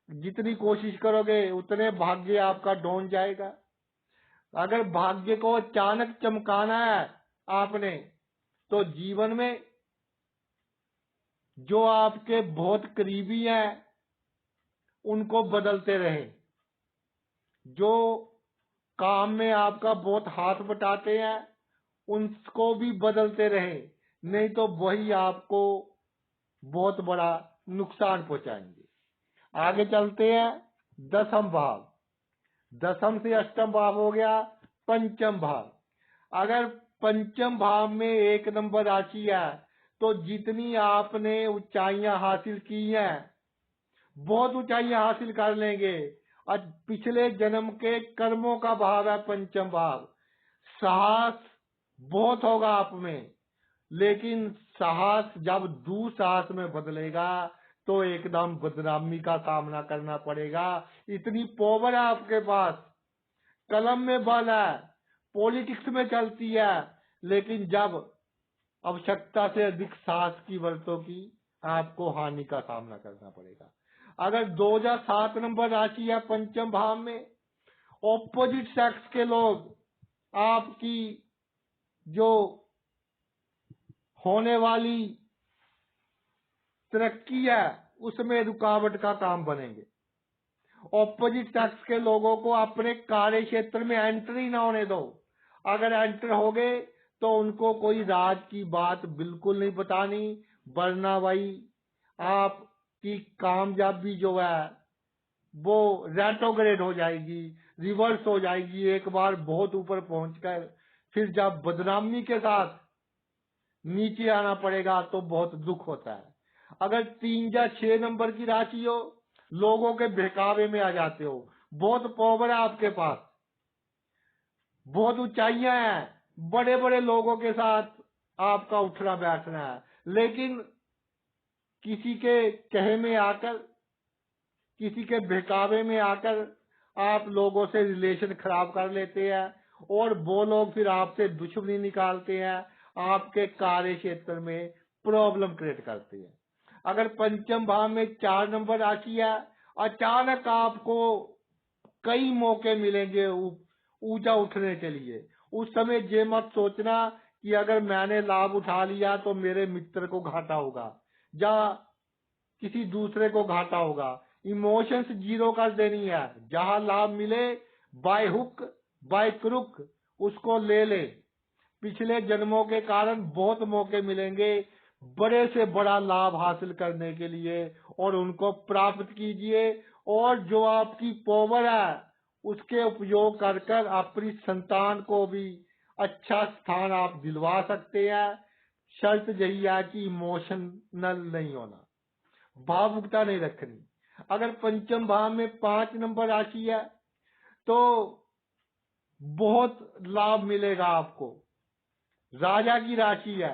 जितनी कोशिश करोगे उतने भाग्य आपका डोन जाएगा। अगर भाग्य को अचानक चमकाना है आपने, तो जीवन में जो आपके बहुत करीबी हैं उनको बदलते रहे, जो काम में आपका बहुत हाथ बटाते हैं उनको भी बदलते रहे, नहीं तो वही आपको बहुत बड़ा नुकसान पहुंचाएंगे। आगे चलते हैं। दसम भाव, दसम से अष्टम भाव हो गया पंचम भाव। अगर पंचम भाव में एक नंबर राशि है तो जितनी आपने ऊंचाइयां हासिल की हैं बहुत ऊंचाइयां हासिल कर लेंगे। और पिछले जन्म के कर्मों का भाव है पंचम भाव। साहस बहुत होगा आप में, लेकिन साहस जब दुसाहस में बदलेगा तो एकदम बदनामी का सामना करना पड़ेगा। इतनी पावर है आपके पास, कलम में बल है, पॉलिटिक्स में चलती है, लेकिन जब आवश्यकता से अधिक साहस की बरतों की आपको हानि का सामना करना पड़ेगा। अगर 2007 नंबर राशि है पंचम भाव में, ऑपोजिट सेक्स के लोग आपकी जो होने वाली तरक्की है उसमें रुकावट का काम बनेंगे। ऑपोजिट सेक्स के लोगों को अपने कार्य क्षेत्र में एंट्री ना होने दो। अगर एंटर हो गए तो उनको कोई राज की बात बिल्कुल नहीं बतानी, वरना भाई आपकी कामयाबी जो है वो रेट्रोग्रेड हो जाएगी, रिवर्स हो जाएगी। एक बार बहुत ऊपर पहुंचकर फिर जब बदनामी के साथ नीचे आना पड़ेगा तो बहुत दुख होता है। अगर 3 या 6 नंबर की राशि हो, लोगों के बहकावे में आ जाते हो, बहुत पावर है आपके पास, बहुत ऊंचाइयां हैं, बड़े बड़े लोगों के साथ आपका उठना बैठना है, लेकिन किसी के कहे में आकर, किसी के बहकावे में आकर आप लोगों से रिलेशन खराब कर लेते हैं और वो लोग फिर आपसे दुश्मनी निकालते हैं, आपके कार्य क्षेत्र में प्रॉब्लम क्रिएट करते हैं। अगर पंचम भाव में 4 नंबर राशि है, अचानक आपको कई मौके मिलेंगे ऊंचा उठने के लिए। उस समय ये मत सोचना कि अगर मैंने लाभ उठा लिया तो मेरे मित्र को घाटा होगा या किसी दूसरे को घाटा होगा। इमोशंस जीरो कर देनी है, जहां लाभ मिले बाय हुक बाय क्रुक उसको ले ले। पिछले जन्मों के कारण बहुत मौके मिलेंगे बड़े से बड़ा लाभ हासिल करने के लिए, और उनको प्राप्त कीजिए। और जो आपकी पावर है उसके उपयोग कर कर अपनी संतान को भी अच्छा स्थान आप दिलवा सकते हैं। शर्त यही है कि इमोशनल नहीं होना, भावुकता नहीं रखनी। अगर पंचम भाव में 5 नंबर राशि है तो बहुत लाभ मिलेगा आपको। राजा की राशि है,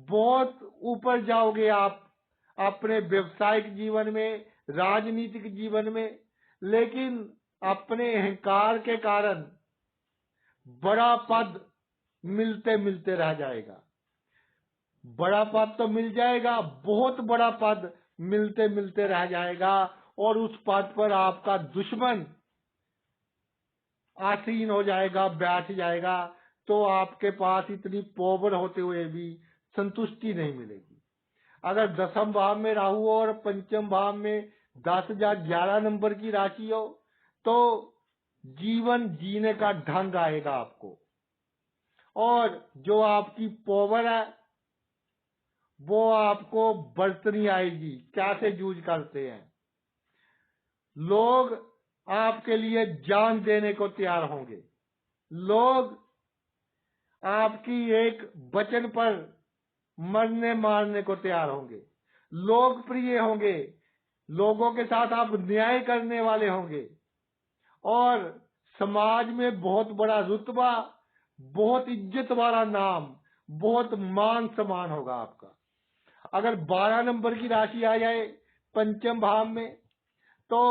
बहुत ऊपर जाओगे आप अपने व्यवसायिक जीवन में, राजनीतिक जीवन में, लेकिन अपने अहंकार के कारण बड़ा पद मिलते मिलते रह जाएगा। बड़ा पद तो मिल जाएगा, बहुत बड़ा पद मिलते मिलते रह जाएगा, और उस पद पर आपका दुश्मन आसीन हो जाएगा, बैठ जाएगा। तो आपके पास इतनी पावर होते हुए भी संतुष्टि नहीं मिलेगी। अगर 10वें भाव में राहु और पंचम भाव में 10 या 11 नंबर की राशि हो तो जीवन जीने का ढंग आएगा आपको, और जो आपकी पावर है वो आपको बरतनी आएगी। कैसे जूझ करते हैं लोग, आपके लिए जान देने को तैयार होंगे। लोग आपकी एक वचन पर मरने मारने को तैयार होंगे। लोकप्रिय होंगे, लोगों के साथ आप न्याय करने वाले होंगे, और समाज में बहुत बड़ा रुतबा, बहुत इज्जत वाला नाम, बहुत मान सम्मान होगा आपका। अगर 12 नंबर की राशि आ जाए पंचम भाव में तो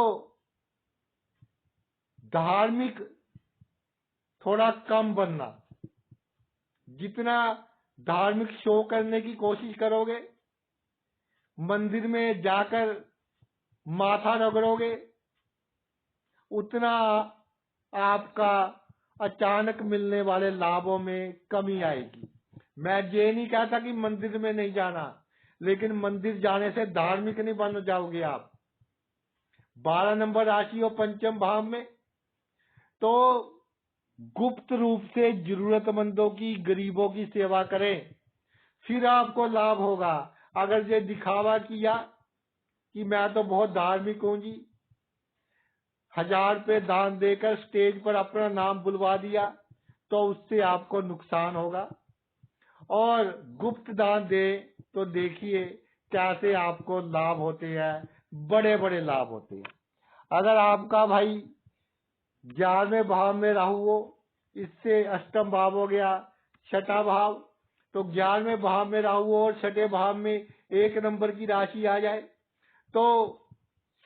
धार्मिक थोड़ा कम बनना। जितना धार्मिक शो करने की कोशिश करोगे, मंदिर में जाकर माथा रगड़ोगे, उतना आपका अचानक मिलने वाले लाभों में कमी आएगी। मैं ये नहीं कहता कि मंदिर में नहीं जाना, लेकिन मंदिर जाने से धार्मिक नहीं बन जाओगे आप। 12 नंबर राशि हो पंचम भाव में तो गुप्त रूप से जरूरतमंदों की, गरीबों की सेवा करें, फिर आपको लाभ होगा। अगर ये दिखावा किया कि मैं तो बहुत धार्मिक हूं जी, 1000 रुपये दान देकर स्टेज पर अपना नाम बुलवा दिया, तो उससे आपको नुकसान होगा। और गुप्त दान दे तो देखिए कैसे आपको लाभ होते हैं, बड़े बड़े लाभ होते हैं। अगर आपका भाई 11वें भाव में राहु हो, इससे अष्टम भाव हो गया, छठा भाव, तो 11वें भाव में राहु हो और छठे भाव में 1 नंबर की राशि आ जाए तो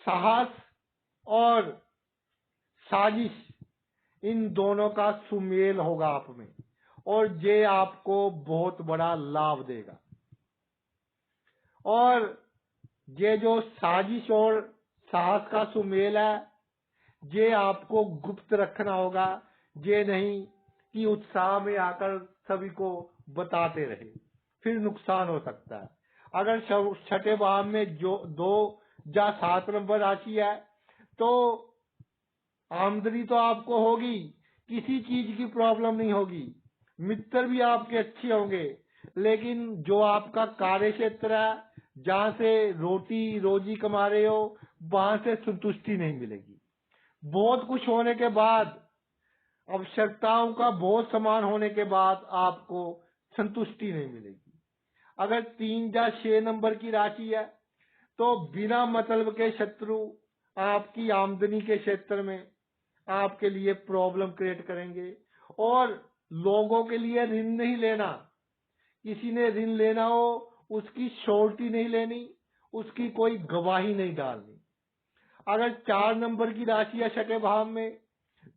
साहस और साजिश, इन दोनों का सुमेल होगा आप में, और ये आपको बहुत बड़ा लाभ देगा। और ये जो साजिश और साहस का सुमेल है, ये आपको गुप्त रखना होगा। ये नहीं कि उत्साह में आकर सभी को बताते रहे, फिर नुकसान हो सकता है। अगर छठे भाव में जो 2 या 7 नंबर राशि है तो आमदनी तो आपको होगी, किसी चीज की प्रॉब्लम नहीं होगी, मित्र भी आपके अच्छे होंगे, लेकिन जो आपका कार्य क्षेत्र है, जहाँ से रोटी रोजी कमा रहे हो, वहां से संतुष्टि नहीं मिलेगी। बहुत कुछ होने के बाद, आवश्यकताओं का बहुत समान होने के बाद आपको संतुष्टि नहीं मिलेगी। अगर 3 या 6 नंबर की राशि है तो बिना मतलब के शत्रु आपकी आमदनी के क्षेत्र में आपके लिए प्रॉब्लम क्रिएट करेंगे। और लोगों के लिए ऋण नहीं लेना, किसी ने ऋण लेना हो उसकी श्योरिटी नहीं लेनी, उसकी कोई गवाही नहीं डालनी। अगर 4 नंबर की राशि है छठे भाव में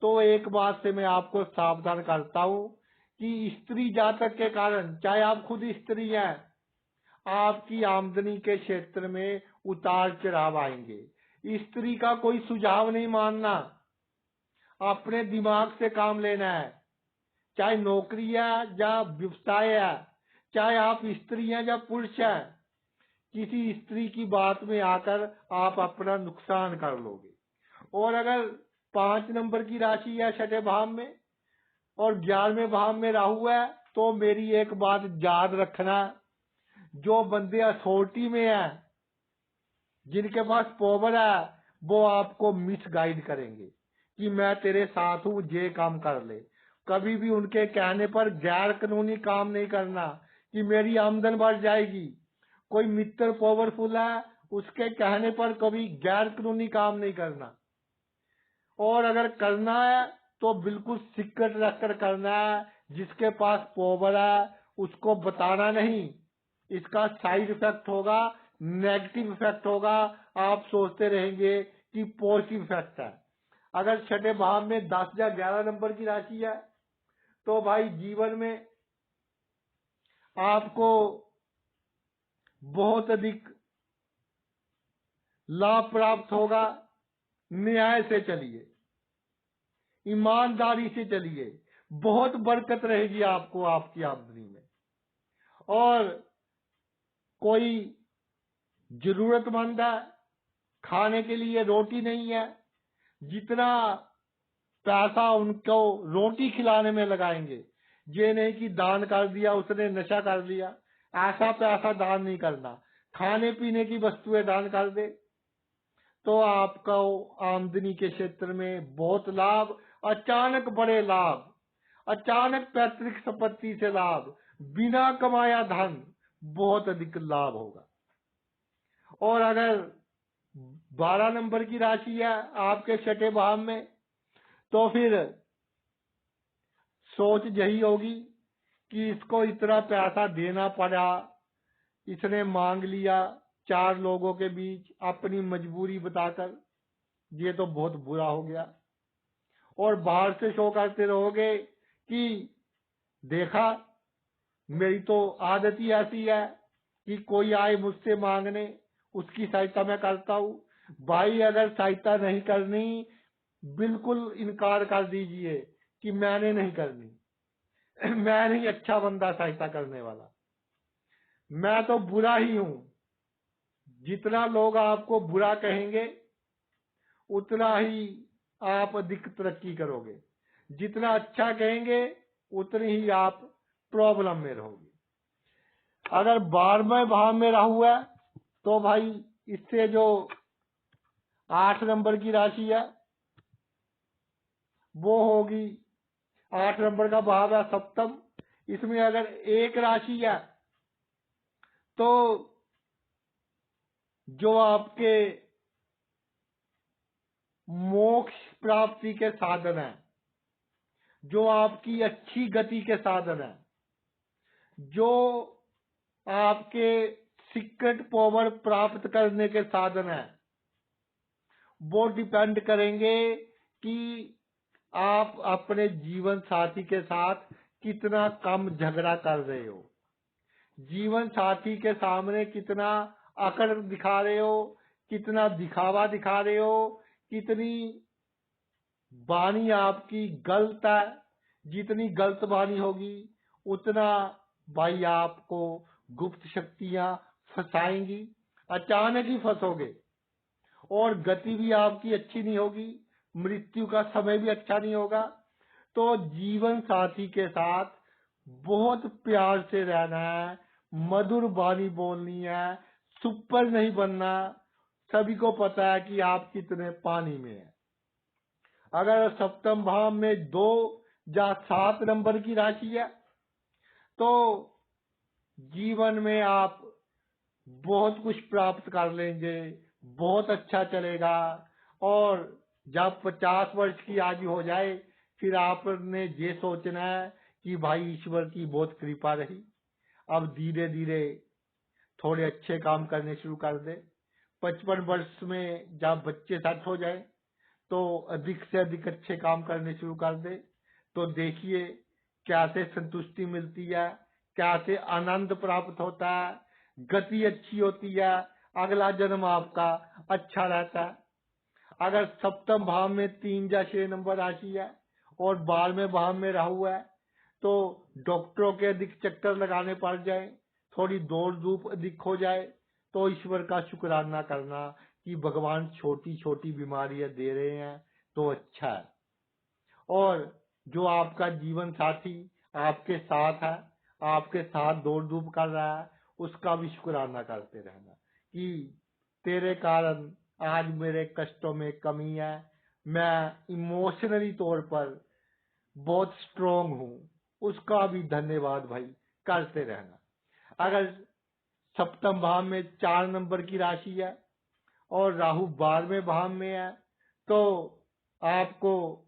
तो एक बात से मैं आपको सावधान करता हूं कि स्त्री जातक के कारण, चाहे आप खुद स्त्री हैं, आपकी आमदनी के क्षेत्र में उतार चढ़ाव आएंगे। स्त्री का कोई सुझाव नहीं मानना, अपने दिमाग से काम लेना है। चाहे नौकरी है या व्यवसाय है, चाहे आप स्त्री हैं या पुरुष हैं, किसी स्त्री की बात में आकर आप अपना नुकसान कर लोगे। और अगर 5 नंबर की राशि है छठे भाव में और 11वें भाव में राहु है, तो मेरी एक बात याद रखना, जो बंदे अथॉरिटी में है, जिनके पास पावर है, वो आपको मिस गाइड करेंगे कि मैं तेरे साथ हूं, ये काम कर ले। कभी भी उनके कहने पर गैर कानूनी काम नहीं करना कि मेरी आमदन बढ़ जाएगी। कोई मित्र पावरफुल है, उसके कहने पर कभी गैर कानूनी काम नहीं करना, और अगर करना है तो बिल्कुल सीक्रेट रखकर करना है। जिसके पास पावर है उसको बताना नहीं, इसका साइड इफेक्ट होगा, नेगेटिव इफेक्ट होगा। आप सोचते रहेंगे कि पॉजिटिव इफेक्ट है। अगर छठे भाव में 10 या 11 नंबर की राशि है तो भाई जीवन में आपको बहुत अधिक लाभ प्राप्त होगा। न्याय से चलिए, ईमानदारी से चलिए, बहुत बरकत रहेगी आपको आपकी आमदनी में। और कोई जरूरतमंद है, खाने के लिए रोटी नहीं है, जितना पैसा उनको रोटी खिलाने में लगाएंगे, ये नहीं कि दान कर दिया उसने नशा कर लिया, ऐसा पैसा दान नहीं करना। खाने पीने की वस्तुएं दान कर दे तो आपका आमदनी के क्षेत्र में बहुत लाभ, अचानक बड़े लाभ, अचानक पैतृक संपत्ति से लाभ, बिना कमाया धन, बहुत अधिक लाभ होगा। और अगर 12 नंबर की राशि है आपके छठे भाव में, तो फिर सोच यही होगी कि इसको इतना पैसा देना पड़ा, इसने मांग लिया 4 लोगों के बीच अपनी मजबूरी बताकर, ये तो बहुत बुरा हो गया। और बाहर से शो करते रहोगे कि देखा, मेरी तो आदत ही ऐसी है कि कोई आए मुझसे मांगने, उसकी सहायता मैं करता हूँ। भाई अगर सहायता नहीं करनी, बिल्कुल इनकार कर दीजिए कि मैंने नहीं करनी। मैं नहीं अच्छा बंदा सहायता करने वाला, मैं तो बुरा ही हूं। जितना लोग आपको बुरा कहेंगे उतना ही आप अधिक तरक्की करोगे, जितना अच्छा कहेंगे उतनी ही आप प्रॉब्लम में रहोगे। अगर 12वें भाव में राहु है तो भाई इससे जो 8 नंबर की राशि है वो होगी, 8 नंबर का भाव है सप्तम, इसमें अगर एक राशि है तो जो आपके मोक्ष प्राप्ति के साधन है, जो आपकी अच्छी गति के साधन है, जो आपके सीक्रेट पावर प्राप्त करने के साधन है, वो डिपेंड करेंगे कि आप अपने जीवन साथी के साथ कितना कम झगड़ा कर रहे हो, जीवन साथी के सामने कितना अकड़ दिखा रहे हो, कितना दिखावा दिखा रहे हो, कितनी वाणी आपकी गलत है। जितनी गलत वाणी होगी उतना भाई आपको गुप्त शक्तियां फंसाएंगी, अचानक ही फंसोगे, और गति भी आपकी अच्छी नहीं होगी, मृत्यु का समय भी अच्छा नहीं होगा। तो जीवन साथी के साथ बहुत प्यार से रहना है, मधुर वाणी बोलनी है, सुपर नहीं बनना। सभी को पता है कि आप कितने पानी में हैं। अगर सप्तम भाव में 2 या 7 नंबर की राशि है तो जीवन में आप बहुत कुछ प्राप्त कर लेंगे, बहुत अच्छा चलेगा। और जब 50 वर्ष की आयु हो जाए फिर आपने ये सोचना है कि भाई ईश्वर की बहुत कृपा रही, अब धीरे धीरे थोड़े अच्छे काम करने शुरू कर दे। 55 वर्ष में जब बच्चे सेट हो जाए तो अधिक से अधिक अच्छे काम करने शुरू कर दे, तो देखिए कैसे संतुष्टि मिलती है, कैसे आनंद प्राप्त होता है, गति अच्छी होती है, अगला जन्म आपका अच्छा रहता है। अगर सप्तम भाव में 3 या 6 नंबर राशि है और 12वें भाव में राहु है तो डॉक्टरों के अधिक चक्कर लगाने पड़ जाए, थोड़ी दौड़ धूप अधिक हो जाए, तो ईश्वर का शुक्राना करना कि भगवान छोटी छोटी बीमारियां दे रहे हैं तो अच्छा है। और जो आपका जीवन साथी आपके साथ है, आपके साथ दौड़ धूप कर रहा है, उसका भी शुक्राना करते रहना कि तेरे कारण आज मेरे कष्टों में कमी है, मैं इमोशनली तौर पर बहुत स्ट्रोंग हूँ, उसका भी धन्यवाद भाई करते रहना। अगर सप्तम भाव में 4 नंबर की राशि है और राहु 12वें भाव में है, तो आपको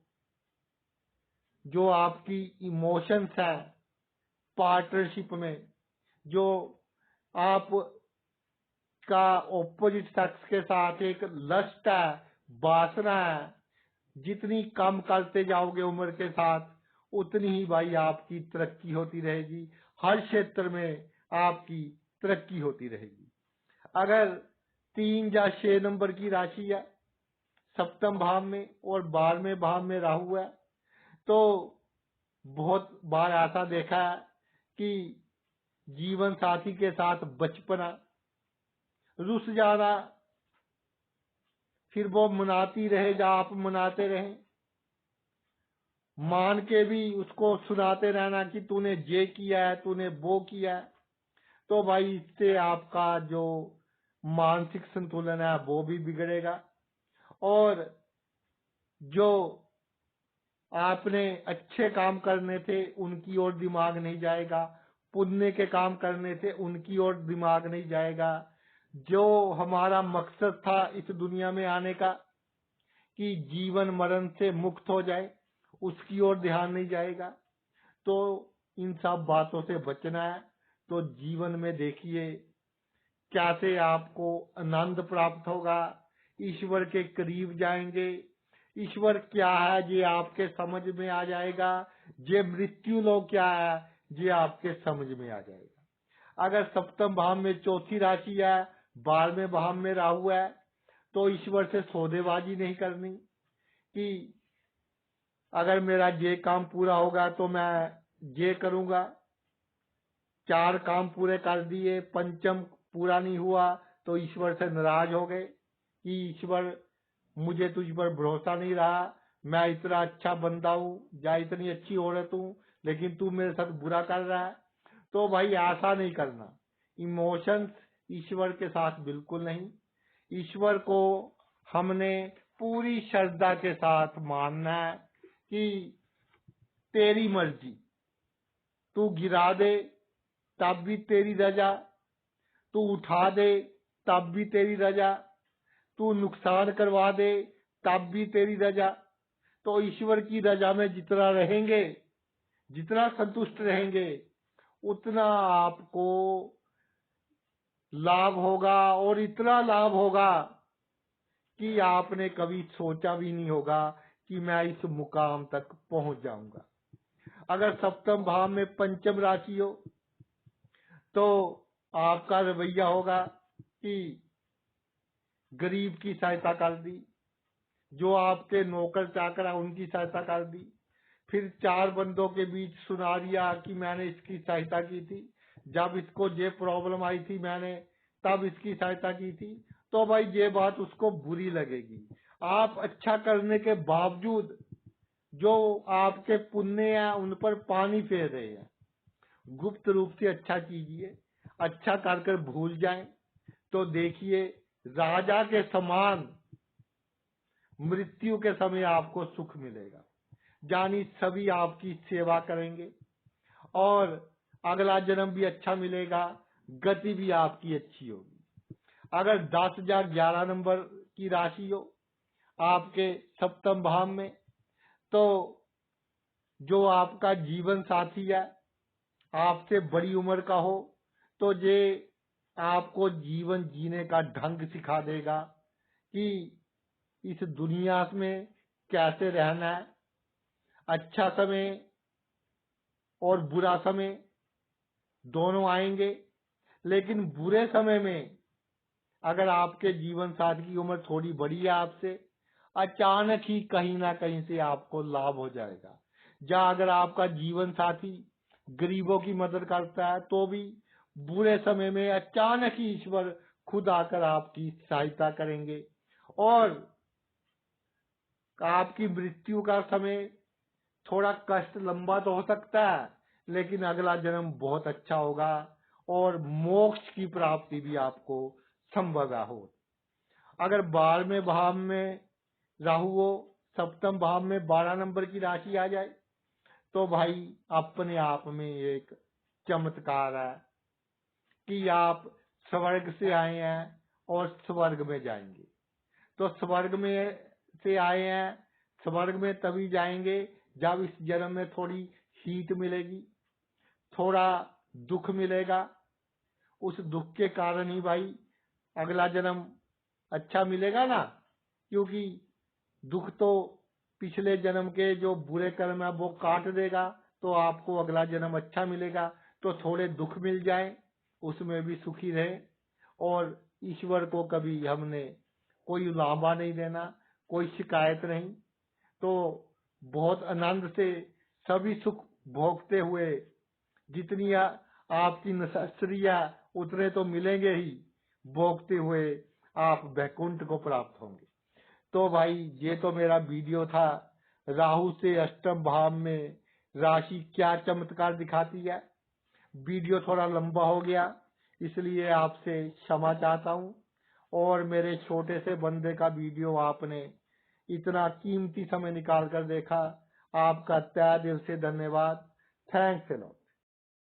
जो आपकी इमोशंस है पार्टनरशिप में, जो आप का ऑपोजिट सेक्स के साथ एक लस्ट है, वासना है, जितनी कम करते जाओगे उम्र के साथ, उतनी ही भाई आपकी तरक्की होती रहेगी, हर क्षेत्र में आपकी तरक्की होती रहेगी। अगर 3 या 6 नंबर की राशि है, सप्तम भाव में और 12वें भाव में राहु है, तो बहुत बार ऐसा देखा है कि जीवन साथी के साथ बचपना, रुस जाना, फिर वो मनाती रहे या आप मनाते रहे, मान के भी उसको सुनाते रहना कि तूने ये किया है, तूने वो किया है, तो भाई इससे आपका जो मानसिक संतुलन है वो भी बिगड़ेगा। और जो आपने अच्छे काम करने थे उनकी ओर दिमाग नहीं जाएगा, पुण्य के काम करने थे उनकी ओर दिमाग नहीं जाएगा, जो हमारा मकसद था इस दुनिया में आने का कि जीवन मरण से मुक्त हो जाए, उसकी ओर ध्यान नहीं जाएगा। तो इन सब बातों से बचना है। तो जीवन में देखिए कैसे आपको आनंद प्राप्त होगा, ईश्वर के करीब जाएंगे, ईश्वर क्या है ये आपके समझ में आ जाएगा, ये मृत्यु लोक क्या है ये आपके समझ में आ जाएगा। अगर सप्तम भाव में चौथी राशि है, 12वें भाव में राहु है, तो ईश्वर से सौदेबाजी नहीं करनी कि अगर मेरा ये काम पूरा होगा तो मैं ये करूंगा, 4 काम पूरे कर दिए, पंचम पूरा नहीं हुआ तो ईश्वर से नाराज हो गए कि ईश्वर मुझे तुझ पर भरोसा नहीं रहा, मैं इतना अच्छा बंदा हूँ या इतनी अच्छी औरत हूँ, लेकिन तू मेरे साथ बुरा कर रहा है। तो भाई ऐसा नहीं करना, इमोशंस ईश्वर के साथ बिल्कुल नहीं। ईश्वर को हमने पूरी श्रद्धा के साथ मानना है कि तेरी मर्जी, तू गिरा दे तब भी तेरी रजा, तू उठा दे तब भी तेरी रजा, तू नुकसान करवा दे तब भी तेरी रजा। तो ईश्वर की रजा में जितना रहेंगे, जितना संतुष्ट रहेंगे, उतना आपको लाभ होगा, और इतना लाभ होगा कि आपने कभी सोचा भी नहीं होगा कि मैं इस मुकाम तक पहुंच जाऊंगा। अगर सप्तम भाव में पंचम राशि हो तो आपका रवैया होगा कि गरीब की सहायता कर दी, जो आपके नौकर चाकर है उनकी सहायता कर दी, फिर 4 बंदों के बीच सुना दिया कि मैंने इसकी सहायता की थी, जब इसको ये प्रॉब्लम आई थी मैंने तब इसकी सहायता की थी। तो भाई ये बात उसको बुरी लगेगी। आप अच्छा करने के बावजूद जो आपके पुण्य है उन पर पानी फेर रहे हैं। गुप्त रूप से अच्छा कीजिए, अच्छा कर भूल जाएं, तो देखिए राजा के समान मृत्यु के समय आपको सुख मिलेगा, जानी सभी आपकी सेवा करेंगे और अगला जन्म भी अच्छा मिलेगा, गति भी आपकी अच्छी होगी। अगर 10 या 11 नंबर की राशि हो आपके सप्तम भाव में, तो जो आपका जीवन साथी है आपसे बड़ी उम्र का हो, तो ये आपको जीवन जीने का ढंग सिखा देगा कि इस दुनिया में कैसे रहना है। अच्छा समय और बुरा समय दोनों आएंगे, लेकिन बुरे समय में अगर आपके जीवन साथी की उम्र थोड़ी बड़ी है आपसे, अचानक ही कहीं ना कहीं से आपको लाभ हो जाएगा। या अगर आपका जीवन साथी गरीबों की मदद करता है तो भी बुरे समय में अचानक ही ईश्वर खुद आकर आपकी सहायता करेंगे। और आपकी मृत्यु का समय थोड़ा कष्ट लंबा तो हो सकता है, लेकिन अगला जन्म बहुत अच्छा होगा और मोक्ष की प्राप्ति भी आपको संभव हो। अगर 12वें भाव में राहु हो, सप्तम भाव में 12 नंबर की राशि आ जाए, तो भाई अपने आप में एक चमत्कार है कि आप स्वर्ग से आए हैं और स्वर्ग में जाएंगे। तो स्वर्ग में से आए हैं, स्वर्ग में तभी जाएंगे जब इस जन्म में थोड़ी हीट मिलेगी, थोड़ा दुख मिलेगा। उस दुख के कारण ही भाई अगला जन्म अच्छा मिलेगा ना, क्योंकि दुख तो पिछले जन्म के जो बुरे कर्म है वो काट देगा, तो आपको अगला जन्म अच्छा मिलेगा। तो थोड़े दुख मिल जाए, उसमें भी सुखी रहे। और ईश्वर को कभी हमने कोई लांबा नहीं देना, कोई शिकायत नहीं। तो बहुत आनंद से सभी सुख भोगते हुए जितनी आपकी नशस्त्रिया उतने तो मिलेंगे ही, भोगते हुए आप वैकुंठ को प्राप्त होंगे। तो भाई ये तो मेरा वीडियो था, राहु से अष्टम भाव में राशि क्या चमत्कार दिखाती है। वीडियो थोड़ा लंबा हो गया, इसलिए आपसे क्षमा चाहता हूँ। और मेरे छोटे से बंदे का वीडियो आपने इतना कीमती समय निकाल कर देखा, आपका तहे दिल से धन्यवाद। Thanks a lot.